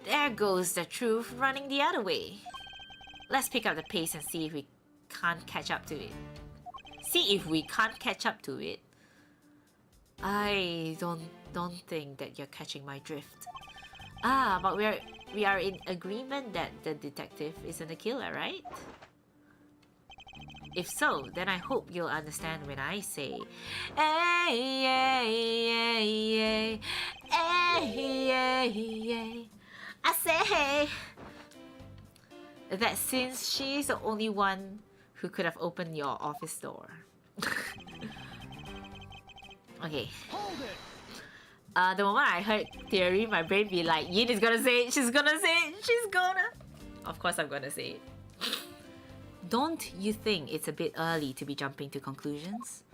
There goes the truth running the other way. Let's pick up the pace and see if we can't catch up to it. See if we can't catch up to it. I don't think that you're catching my drift. But we are in agreement that the detective isn't the killer, right? If so, then I hope you'll understand when I say, hey, hey, hey, hey, hey, I say, hey, that since she's the only one who could have opened your office door. Okay. Hold it. The moment I heard theory, my brain be like, Yin is gonna say it, she's gonna say it, she's gonna. Of course I'm gonna say it. Don't you think it's a bit early to be jumping to conclusions?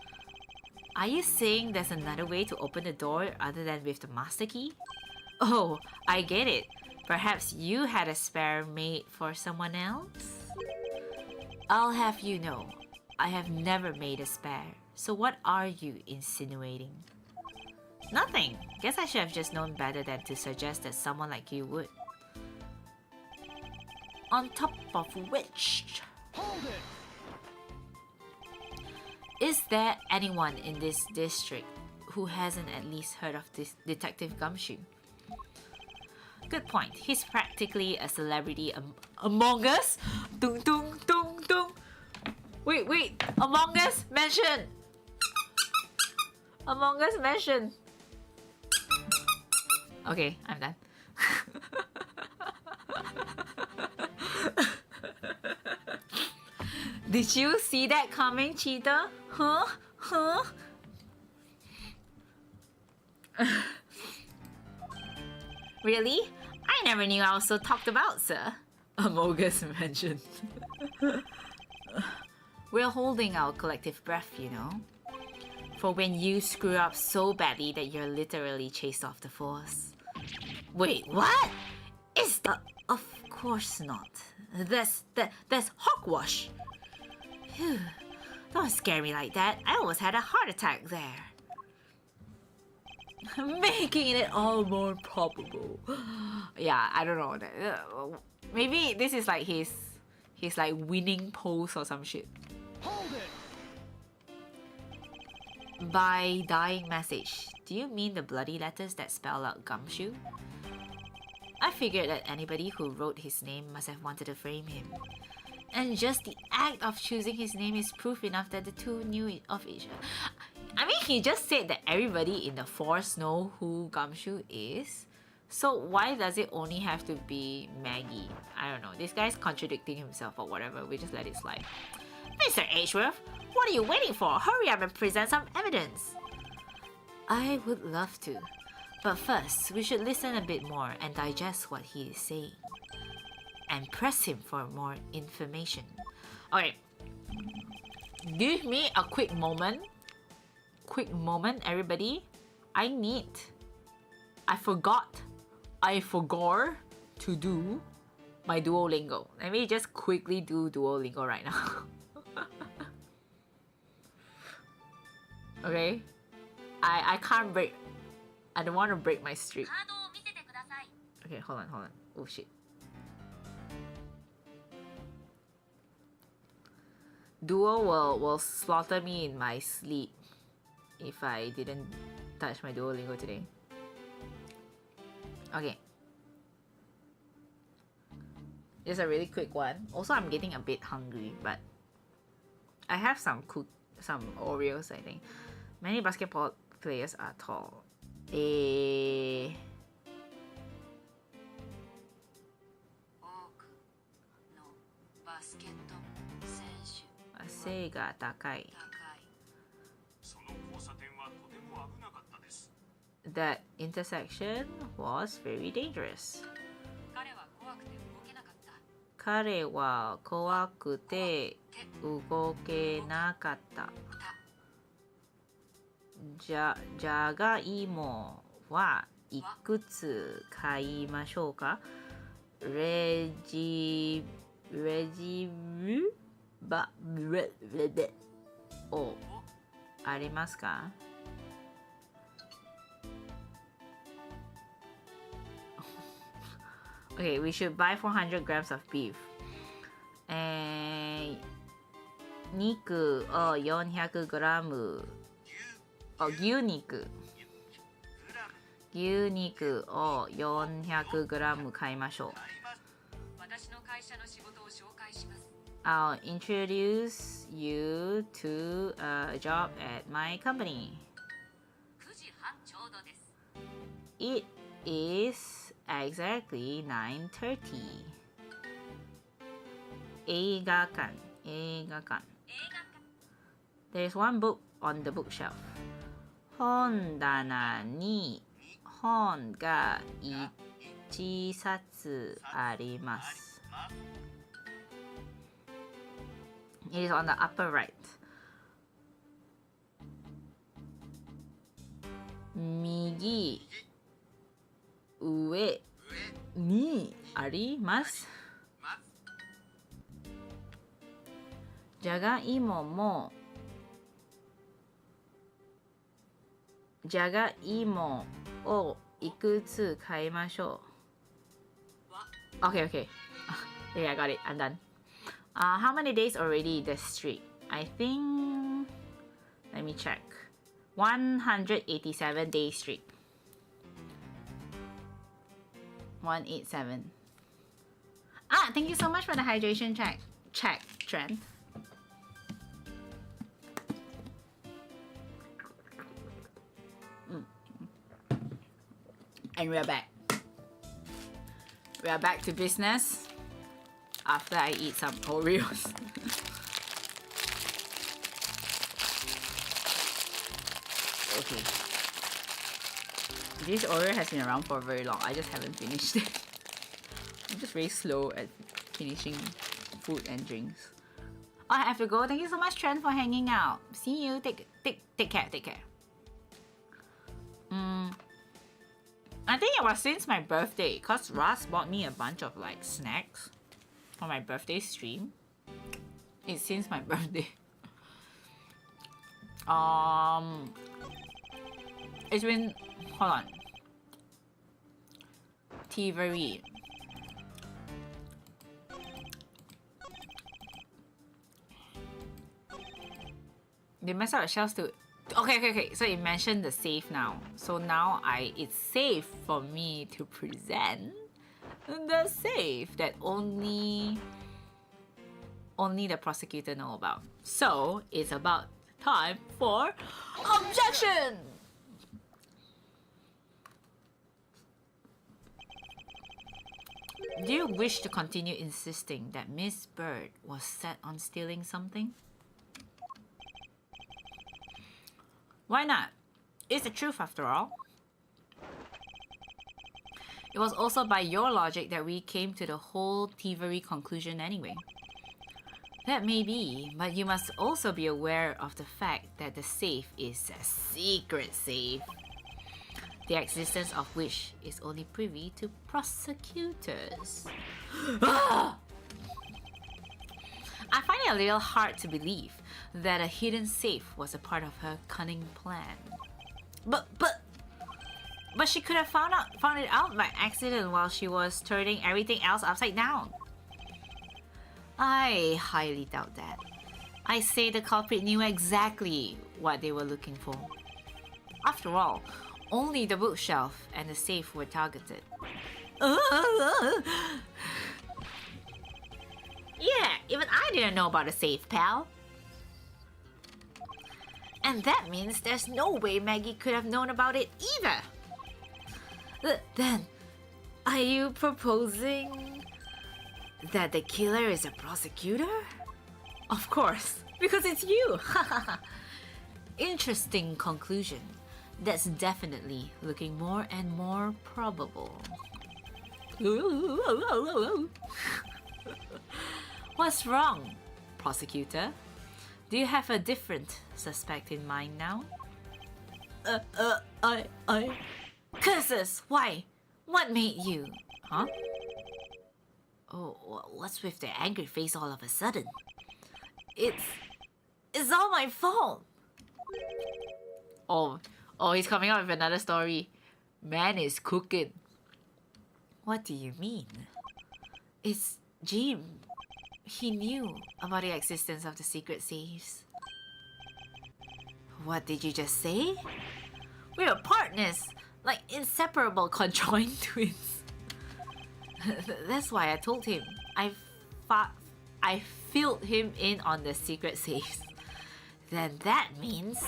Are you saying there's another way to open the door other than with the master key? Oh, I get it. Perhaps you had a spare made for someone else? I'll have you know, I have never made a spare. So what are you insinuating? Nothing. Guess I should have just known better than to suggest that someone like you would. On top of which... Hold it. Is there anyone in this district who hasn't at least heard of this Detective Gumshoe? Good point. He's practically a celebrity among us. Dung dung dung dung. Wait. Among Us mention. Among Us mention. Okay, I'm done. Did you see that coming, Cheetah? Huh? Really? I never knew I was so talked about, sir. Amogus mentioned. We're holding our collective breath, you know. For when you screw up so badly that you're literally chased off the force. Wait, what? Is that? Of course not. That's hogwash. Phew. Don't scare me like that. I almost had a heart attack there. Making it all more probable. Yeah, I don't know. Maybe this is like his like winning pose or some shit. Hold it. By dying message, do you mean the bloody letters that spell out Gumshoe? I figured that anybody who wrote his name must have wanted to frame him. And just the act of choosing his name is proof enough that the two knew of each other. I mean, he just said that everybody in the force know who Gumshoe is. So why does it only have to be Maggie? I don't know. This guy's contradicting himself or whatever. We just let it slide. Mr. Ashworth, what are you waiting for? Hurry up and present some evidence. I would love to. But first, we should listen a bit more and digest what he is saying. And press him for more information. Okay. Give me a quick moment. Quick moment, everybody. I forgot to do my Duolingo. Let me just quickly do Duolingo right now. Okay? I can't break... I don't want to break my streak. Okay, hold on. Oh shit. Duo will slaughter me in my sleep if I didn't touch my Duolingo today. Okay. Just a really quick one. Also, I'm getting a bit hungry, but I have some Oreos, I think. Many basketball players are tall. Ase ga takai. That intersection was very dangerous. 彼は怖くて動けなかった。じゃがいもはいくつ買いましょうか？レジおありますか？ Okay, we should buy 400 grams of beef. And 肉を 400g 牛肉を 400g 買いましょう。I'll introduce you to a job at my company. It is exactly 9:30. 映画館 There's one book on the bookshelf. 本棚に本が1冊あります。It is on the upper right. 右上にあります。じゃがいもをいくつ買いましょう。Okay. Okay, I got it. I'm done. How many days already this streak? I think... Let me check. 187 day streak. 187. Thank you so much for the hydration check, Trent. And we are back. We are back to business after I eat some Oreos. Okay. This Oreo has been around for very long. I just haven't finished it. I'm just very slow at finishing food and drinks. Oh, I have to go. Thank you so much, Trent, for hanging out. See you. Take care. I think it was since my birthday, because Russ bought me a bunch of like snacks for my birthday stream. It's since my birthday. It's been, hold on. Thievery. They messed up the shelves too. Okay. So it mentioned the safe now. So now it's safe for me to present the safe that only the prosecutor know about. So it's about time for objection. Do you wish to continue insisting that Miss Bird was set on stealing something? Why not? It's the truth after all. It was also by your logic that we came to the whole thievery conclusion anyway. That may be, but you must also be aware of the fact that the safe is a secret safe, the existence of which is only privy to prosecutors. I find it a little hard to believe that a hidden safe was a part of her cunning plan. But she could have found it out by accident while she was turning everything else upside down. I highly doubt that. I say the culprit knew exactly what they were looking for. After all, only the bookshelf and the safe were targeted. Yeah, even I didn't know about the safe, pal. And that means there's no way Maggie could have known about it either. Then, are you proposing that the killer is a prosecutor? Of course, because it's you. Interesting conclusion. That's definitely looking more and more probable. What's wrong, prosecutor? Do you have a different suspect in mind now? Curses! Why? What made you? Huh? Oh, what's with the angry face all of a sudden? It's all my fault! Oh, he's coming up with another story. Man is cooking. What do you mean? It's Jim. He knew about the existence of the secret safes. What did you just say? We were partners, like inseparable conjoined twins. That's why I told him. I filled him in on the secret safes. Then that means...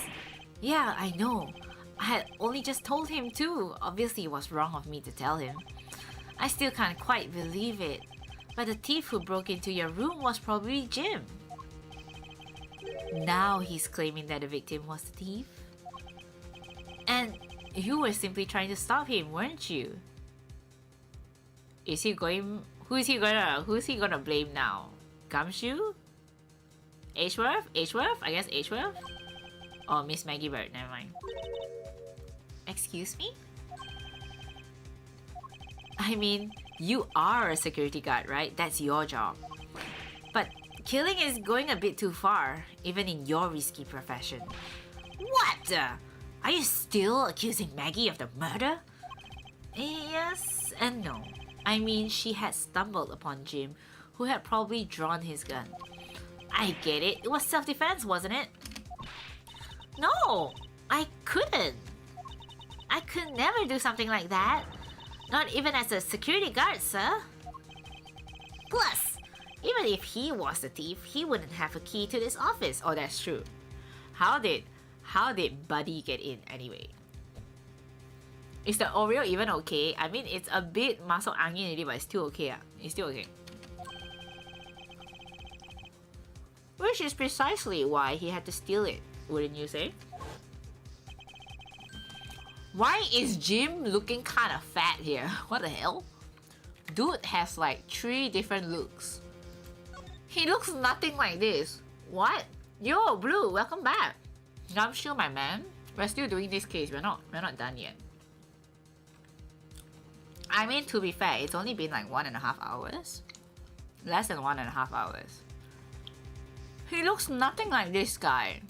Yeah, I know. I had only just told him too. Obviously it was wrong of me to tell him. I still can't quite believe it. But the thief who broke into your room was probably Jim. Now he's claiming that the victim was the thief. And you were simply trying to stop him, weren't you? Is he going... Who's he gonna blame now? Gumshoe? Ashworth? I guess Ashworth? Or Miss Maggie Bird, never mind. Excuse me? I mean, you are a security guard, right? That's your job. But killing is going a bit too far, even in your risky profession. What? Are you still accusing Maggie of the murder? Yes and no. I mean, she had stumbled upon Jim, who had probably drawn his gun. I get it. It was self-defense, wasn't it? No, I couldn't. I could never do something like that. Not even as a security guard, sir. Plus, even if he was the thief, he wouldn't have a key to this office. Oh, that's true. How did Buddy get in anyway? Is the Oreo even okay? I mean, it's a bit masuk angin already, but it's still okay. It's still okay. Which is precisely why he had to steal it, wouldn't you say? Why is Jim looking kind of fat here? What the hell? Dude has like 3 different looks. He looks nothing like this. What? Yo, Blue, welcome back. Gumshoe, my man. We're still doing this case. We're not done yet. I mean, to be fair, it's only been like 1.5 hours. Less than 1.5 hours. He looks nothing like this guy.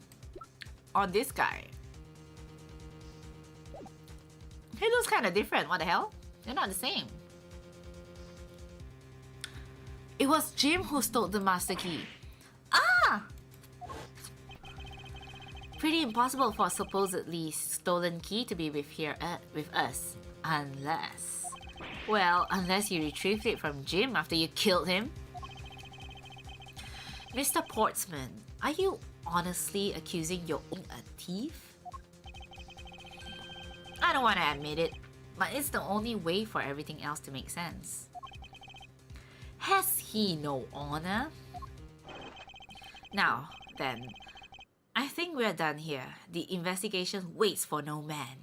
Or this guy. He looks kind of different. What the hell? They're not the same. It was Jim who stole the master key. Ah! Pretty impossible for a supposedly stolen key to be with us. Unless... Well, unless you retrieved it from Jim after you killed him. Mr. Portsman, are you honestly accusing your own a thief? I don't want to admit it, but it's the only way for everything else to make sense. Has he no honor? Now, then, I think we're done here. The investigation waits for no man.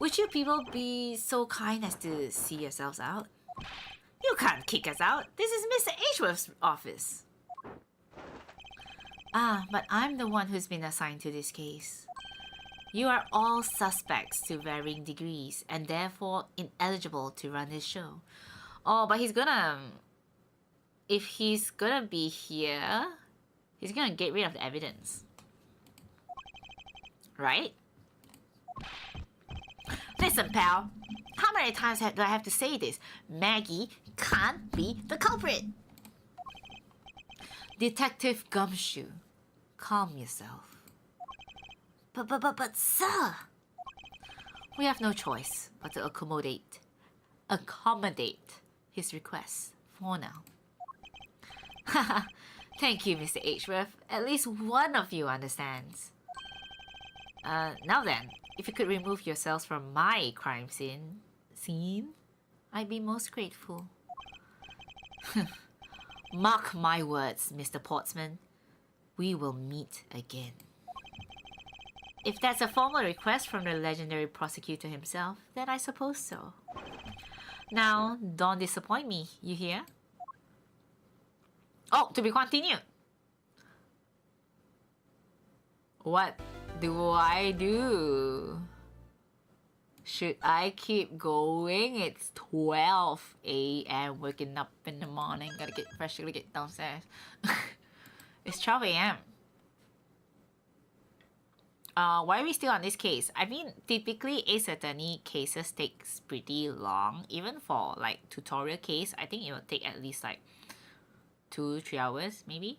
Would you people be so kind as to see yourselves out? You can't kick us out. This is Mr. Ashworth's office. Ah, but I'm the one who's been assigned to this case. You are all suspects to varying degrees and therefore ineligible to run this show. Oh, but he's gonna... If he's gonna be here, he's gonna get rid of the evidence. Right? Listen, pal. How many times do I have to say this? Maggie can't be the culprit. Detective Gumshoe, calm yourself. But, sir! We have no choice but to accommodate his requests for now. Haha, thank you, Mr. Ashworth. At least one of you understands. Now then, if you could remove yourselves from my crime scene, I'd be most grateful. Mark my words, Mr. Portsman. We will meet again. If that's a formal request from the legendary prosecutor himself, then I suppose so. Now, don't disappoint me, you hear? Oh, to be continued. What do I do? Should I keep going? It's 12 a.m. waking up in the morning. Gotta get fresh, gotta get downstairs. It's 12 a.m. Why are we still on this case? I mean, typically Ace Attorney cases takes pretty long. Even for like tutorial case, I think it will take at least like 2-3 hours maybe.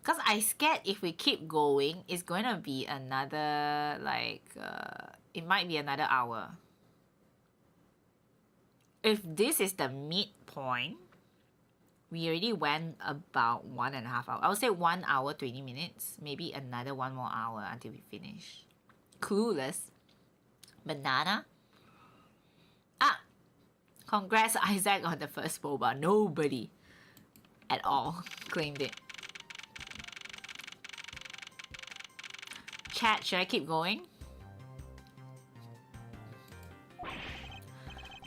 Cause I scared if we keep going, it's going to be another like it might be another hour. If this is the midpoint, we already went about 1.5 hours. I would say 1 hour 20 minutes. Maybe another 1 more hour until we finish. Clueless. Banana. Ah! Congrats Isaac on the first boba. Nobody at all claimed it. Chat, should I keep going?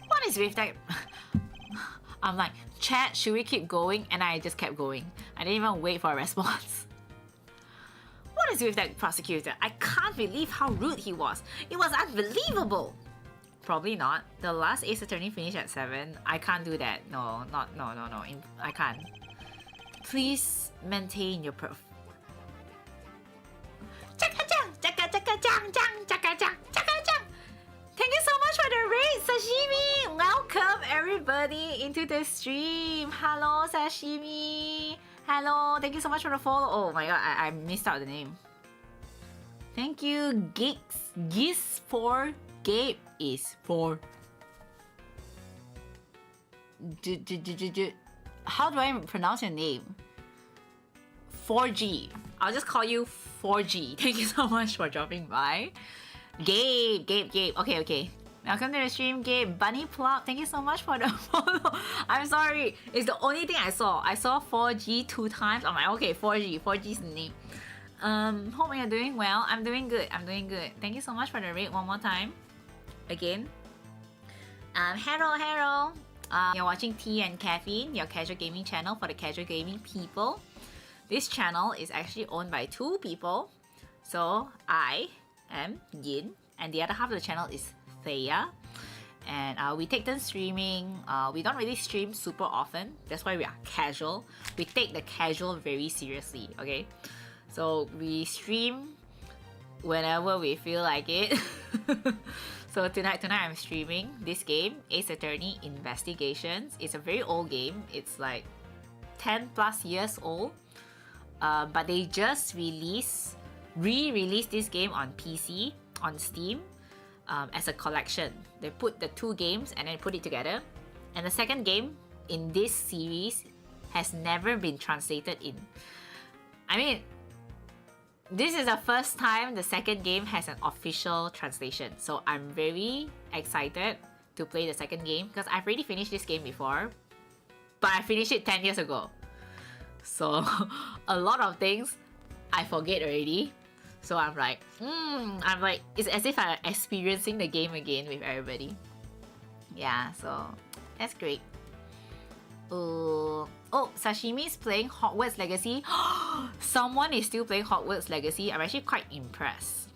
What is with that? I'm like, chat, should we keep going? And I just kept going. I didn't even wait for a response. What is with that prosecutor? I can't believe how rude he was. It was unbelievable. Probably not. The last Ace Attorney finished at 7. I can't do that. No. I can't. Please maintain your prof. Thank you so much for the raid, Sashimi! Welcome everybody into the stream. Hello, Sashimi. Hello, thank you so much for the follow. Oh my god, I missed out the name. Thank you, Geeks for Gabe is for. How do I pronounce your name? 4G. I'll just call you 4G. Thank you so much for dropping by. Gabe. Okay. Welcome to the stream, Gabe. Bunny Plop, thank you so much for the follow. I'm sorry. It's the only thing I saw. I saw 4G 2 times. I'm like, okay, 4G's the name. Hope you're doing well. I'm doing good. Thank you so much for the raid one more time. Again. Hello. You're watching Tea and Caffeine, your casual gaming channel for the casual gaming people. This channel is actually owned by 2 people. So I am Yin, and the other half of the channel is Thea. And we take turns streaming. We don't really stream super often. That's why we are casual. We take the casual very seriously, okay? So we stream whenever we feel like it. So tonight I'm streaming this game, Ace Attorney Investigations. It's a very old game. It's like 10 plus years old. But they just re-released this game on PC, on Steam, as a collection. They put the 2 games and then put it together. And the second game in this series has never been translated in. I mean, this is the first time the second game has an official translation. So I'm very excited to play the second game because I've already finished this game before, but I finished it 10 years ago. So a lot of things I forget already. So I'm like, it's as if I'm experiencing the game again with everybody. Yeah, so that's great. Oh, Sashimi's playing Hogwarts Legacy. Someone is still playing Hogwarts Legacy. I'm actually quite impressed.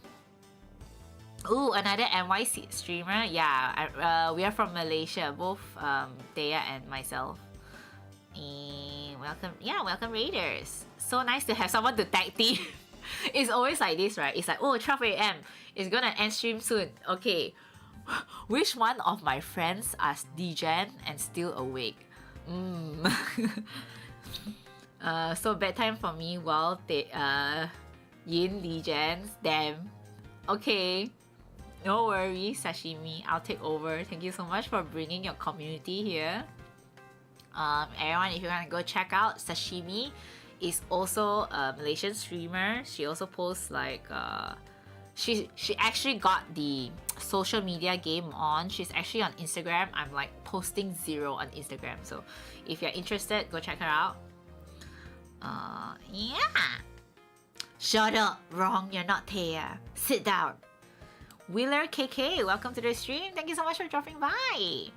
Oh, another NYC streamer. Yeah, we are from Malaysia, both Thea and myself. Welcome Raiders. So nice to have someone to tag team. It's always like this, right? It's like, oh, 12 AM. It's gonna end stream soon. Okay. Which one of my friends are degen and still awake? So bedtime for me while Yin Legends. Damn. Okay. No worries, Sashimi. I'll take over. Thank you so much for bringing your community here. Everyone, if you want to go check out Sashimi, is also a Malaysian streamer. She also posts like she actually got the social media game on. She's actually on Instagram. I'm like posting 0 on Instagram. So if you're interested, go check her out. Yeah. Shut up. Wrong. You're not Thea. Sit down. Wheeler KK, welcome to the stream. Thank you so much for dropping by.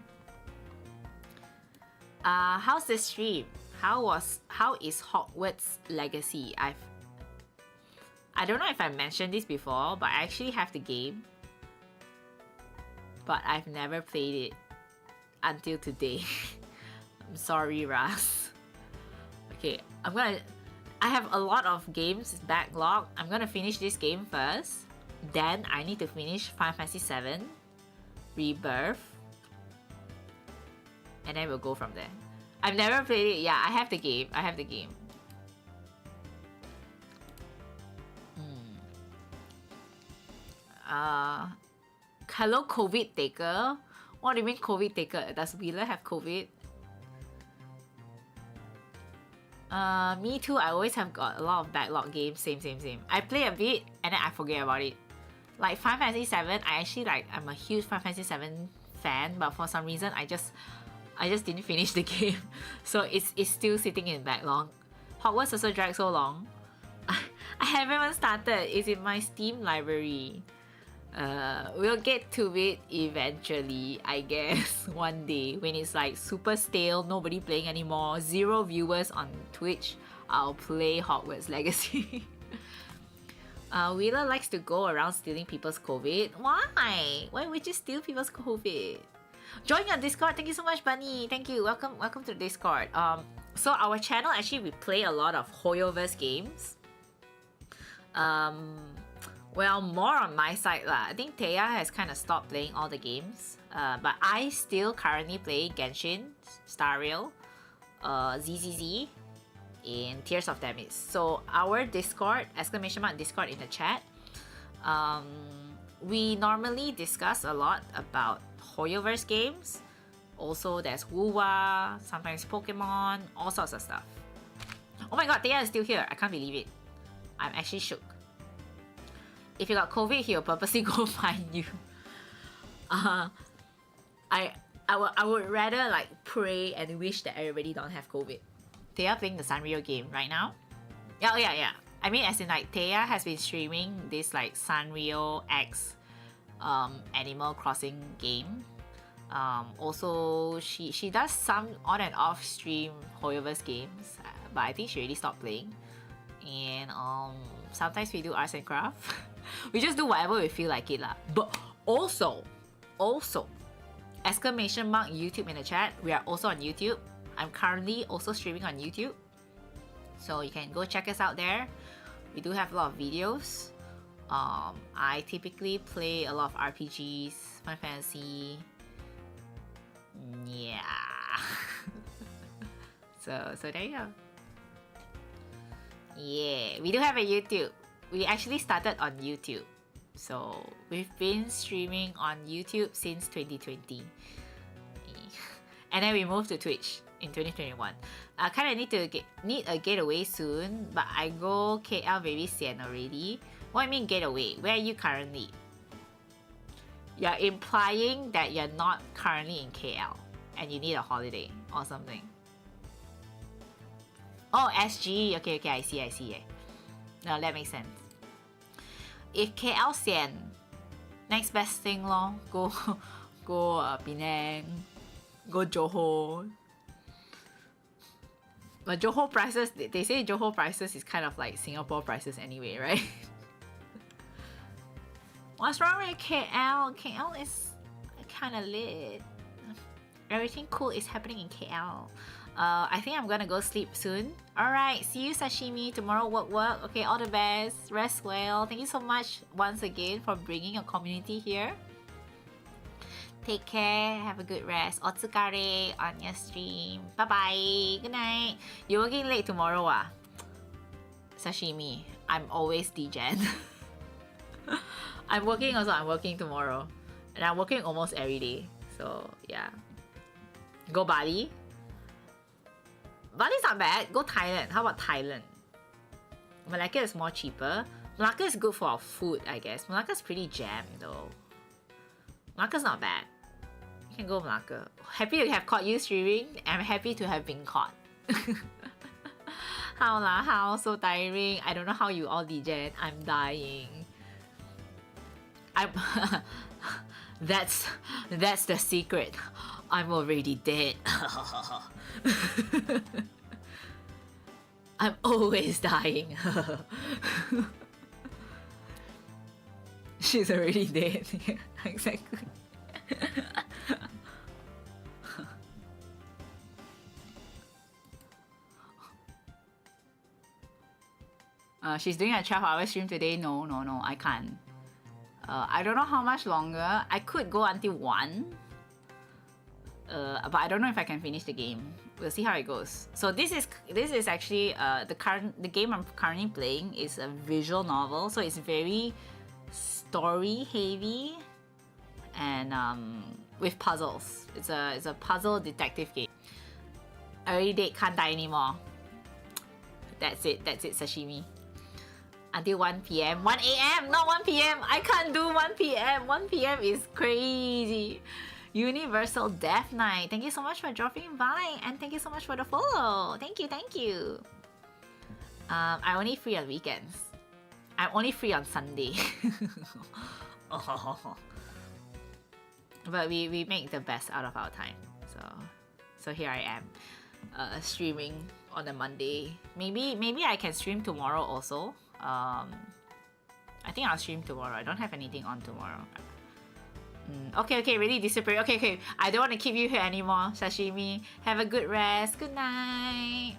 How's the stream? How is Hogwarts Legacy? I don't know if I mentioned this before, but I actually have the game, but I've never played it until today. I'm sorry, Ras. Okay, I have a lot of games backlog. I'm gonna finish this game first. Then I need to finish Final Fantasy VII Rebirth. And then we'll go from there. I've never played it. Yeah, I have the game. I have the game. Hello, COVID taker. What do you mean COVID taker? Does Wheeler have COVID? Me too. I always have got a lot of backlog games. Same. I play a bit and then I forget about it. Like Final Fantasy VII, I'm a huge Final Fantasy VII fan, but for some reason I just didn't finish the game. So it's still sitting in backlog. Hogwarts also dragged so long. I haven't even started. It's in my Steam library. We'll get to it eventually, I guess, one day when it's like super stale, nobody playing anymore, 0 viewers on Twitch. I'll play Hogwarts Legacy. Wheeler likes to go around stealing people's COVID. Why? Why would you steal people's COVID? Join your Discord. Thank you so much, Bunny. Thank you. Welcome to the Discord. So our channel, actually, we play a lot of Hoyoverse games. Well, more on my side lah. I think Thea has kind of stopped playing all the games. But I still currently play Genshin, Star Rail, ZZZ, and Tears of Damage. So our Discord, !Discord in the chat. We normally discuss a lot about Hoyoverse games. Also, there's Wuwa, sometimes Pokemon, all sorts of stuff. Oh my god, Thea is still here. I can't believe it. I'm actually shook. If you got COVID, he'll purposely go find you. I would rather like pray and wish that everybody don't have COVID. Thea playing the Sanrio game right now. Yeah. I mean, as in like Thea has been streaming this like Sanrio X Animal Crossing game. Also, she does some on and off stream Hoyoverse games, but I think she already stopped playing. And sometimes we do arts and craft. We just do whatever we feel like it lah. But also, !YouTube in the chat. We are also on YouTube. I'm currently also streaming on YouTube, so you can go check us out there. We do have a lot of videos. I typically play a lot of RPGs, Final Fantasy. Yeah. So there you go. Yeah, we do have a YouTube. We actually started on YouTube. So we've been streaming on YouTube since 2020. And then we moved to Twitch in 2021. I kind of need a getaway soon, but I go KL very sian already. What do you mean getaway? Where are you currently? You're implying that you're not currently in KL and you need a holiday or something. Oh, SG. Okay, I see. No, that makes sense. If KL sian, next best thing lor. Go Penang. Go Johor. But Johor prices, they say Johor prices is kind of like Singapore prices anyway, right? What's wrong with KL? KL is kind of lit. Everything cool is happening in KL. I think I'm gonna go sleep soon. Alright, see you sashimi. Tomorrow work. Okay, all the best. Rest well. Thank you so much once again for bringing your community here. Take care. Have a good rest. Otsukare on your stream. Bye-bye. Good night. You're working late tomorrow, ah? Sashimi. I'm always degen. I'm working tomorrow. And I'm working almost every day. So, yeah. Go Bali. Bali's not bad. Go Thailand. How about Thailand? Malacca is more cheaper. Malacca is good for our food, I guess. Malacca's pretty jammed though. Malacca's not bad. You can go Malacca. Happy to have caught you streaming. I'm happy to have been caught. How so tiring. I don't know how you all degen. I'm dying. That's the secret. I'm already dead. I'm always dying. She's already dead. Exactly. She's doing a 12-hour stream today. No, I can't. I don't know how much longer. I could go until 1. But I don't know if I can finish the game. We'll see how it goes. So this is actually the game I'm currently playing is a visual novel, so it's very story heavy and with puzzles. It's a puzzle detective game. Early date, can't die anymore. That's it, sashimi. Until 1 p.m. 1 a.m. not 1 p.m. I can't do 1 p.m. 1 p.m. is crazy. Universal Death Knight, thank you so much for dropping by, and thank you so much for the follow. Thank you. I'm only free on weekends. I'm only free on Sunday. But we make the best out of our time. So here I am, streaming on a Monday. Maybe I can stream tomorrow also. I think I'll stream tomorrow. I don't have anything on tomorrow. Okay, really disappear. Okay. I don't want to keep you here anymore, Sashimi. Have a good rest. Good night.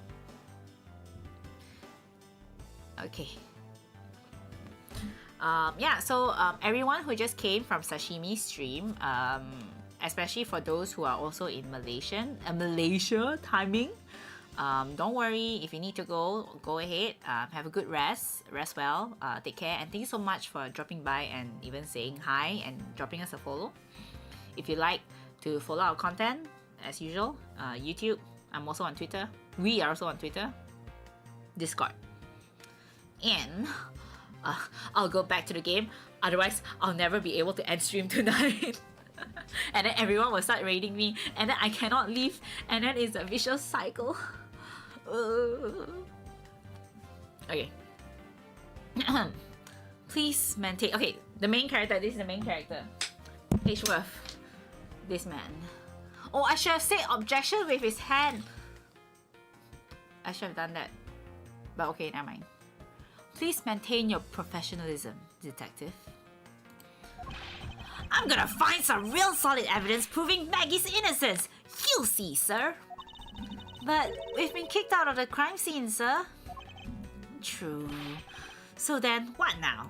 Okay. Yeah, so everyone who just came from Sashimi stream, especially for those who are also in Malaysia timing, don't worry. If you need to go ahead. Have a good rest well, take care, and thank you so much for dropping by and even saying hi and dropping us a follow. If you like to follow our content, as usual, YouTube, I'm also on Twitter, we are also on Twitter, Discord, and I'll go back to the game, otherwise I'll never be able to end stream tonight. And then everyone will start raiding me, and then I cannot leave, and then it's a vicious cycle. Okay. Please maintain. Okay, the main character. This is the main character. Edgeworth. This man. Oh, I should have said objection with his hand. I should have done that. But okay, never mind. Please maintain your professionalism, detective. I'm gonna find some real solid evidence proving Maggie's innocence. You'll see, sir. But we've been kicked out of the crime scene, sir. True. So then, what now?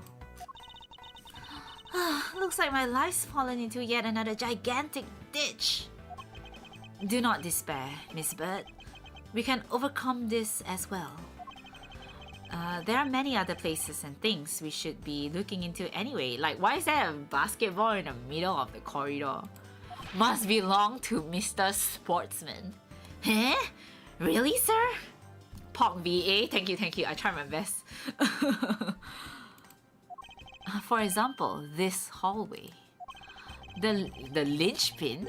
Looks like my life's fallen into yet another gigantic ditch. Do not despair, Miss Bird. We can overcome this as well. There are many other places and things we should be looking into anyway. Like, why is there a basketball in the middle of the corridor? Must belong to Mr. Sportsman. Huh? Really, sir? Pork VA, thank you. I try my best. For example, this hallway. The linchpin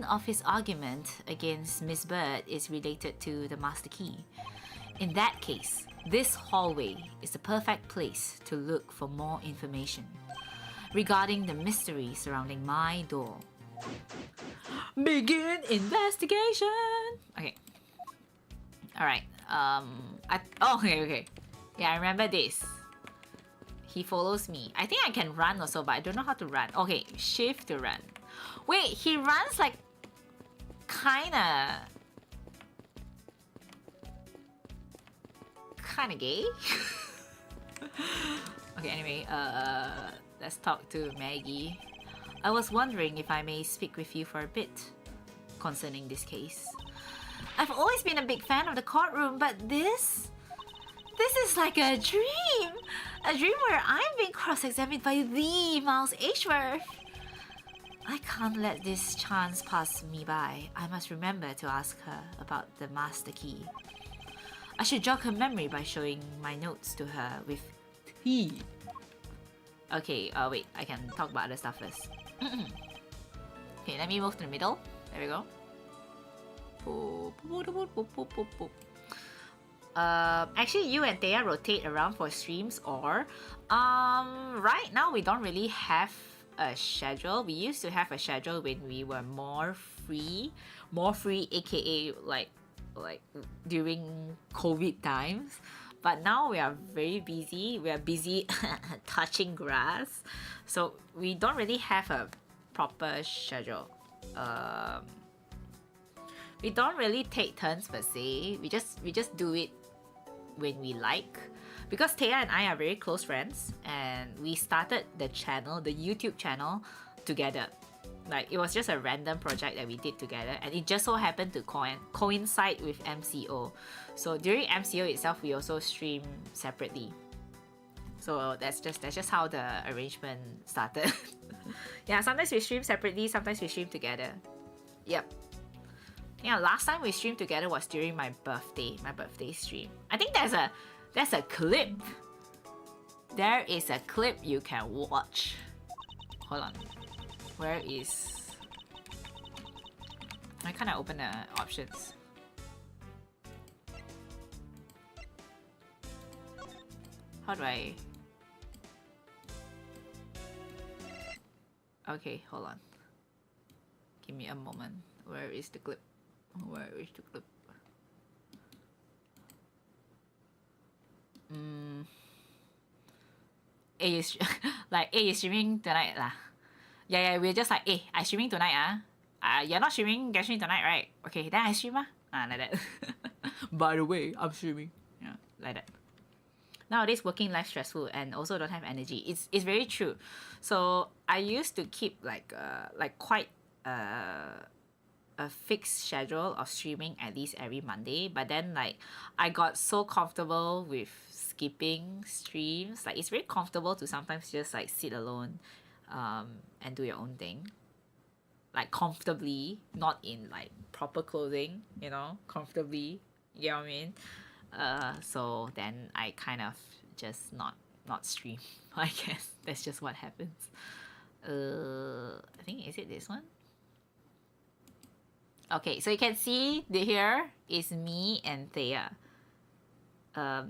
of his argument against Miss Bird is related to the master key. In that case, this hallway is the perfect place to look for more information regarding the mystery surrounding my door. Begin investigation! Okay. Alright. Okay. Yeah, I remember this. He follows me. I think I can run also, but I don't know how to run. Okay, shift to run. Wait, he runs like kinda gay? Okay, anyway, let's talk to Maggie. I was wondering if I may speak with you for a bit concerning this case. I've always been a big fan of the courtroom, but this is like a dream! A dream where I'm being cross-examined by the Miles Edgeworth. I can't let this chance pass me by. I must remember to ask her about the master key. I should jog her memory by showing my notes to her with tea. Okay, wait, I can talk about other stuff first. Okay, let me move to the middle. There we go. Actually, you and Thea rotate around for streams, or right now we don't really have a schedule. We used to have a schedule when we were more free, aka like during COVID times. But now we are very busy. We are busy touching grass, so we don't really have a proper schedule. We don't really take turns per se. We just do it when we like. because Thea and I are very close friends, and we started the channel, the YouTube channel, together. Like, it was just a random project that we did together, and it just so happened to coincide with MCO. So during MCO itself, we also stream separately. So that's just how the arrangement started. Yeah, sometimes we stream separately, sometimes we stream together. Yep. Yeah, last time we streamed together was during my birthday stream. I think there's a clip. There is a clip you can watch. Hold on. Where is... I kind of open the options. How do I... Okay, hold on. Give me a moment. Where is the clip? Where is the clip? A is like A is streaming tonight lah. Yeah, we're just like, hey, I streaming tonight you're not streaming, you're streaming tonight, right? Okay, then I stream like that. By the way, I'm streaming. Yeah, like that. Nowadays, working life stressful and also don't have energy. It's very true. So I used to keep like quite a fixed schedule of streaming at least every Monday, but then like I got so comfortable with skipping streams. Like, it's very comfortable to sometimes just like sit alone and do your own thing, like comfortably, not in like proper clothing, you know, comfortably, you know what I mean? So then I kind of just not stream. I guess that's just what happens. I think, is it this one? Okay, so you can see here is me and Thea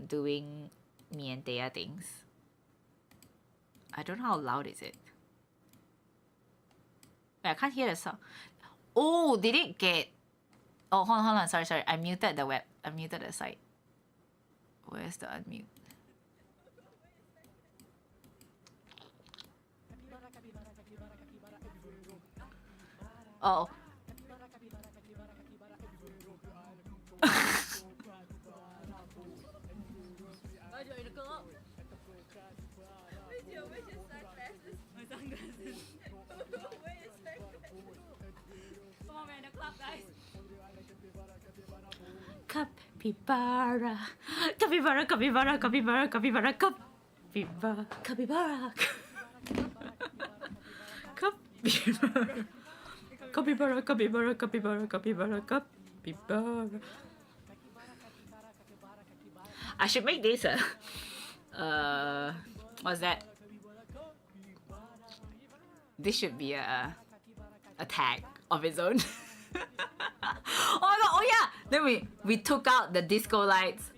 doing me and Thea things. I don't know how loud is it. Wait, I can't hear the sound. Oh, did it get... Oh, hold on. Sorry. I muted the site. Where's the unmute? Oh. Capybara, capybara, capybara, capybara, capybara, capybara, capybara, capybara, capybara, capybara, capybara, capybara. I should make this what's that? This should be a tag of its own. Oh my god, oh yeah! Then we took out the disco lights.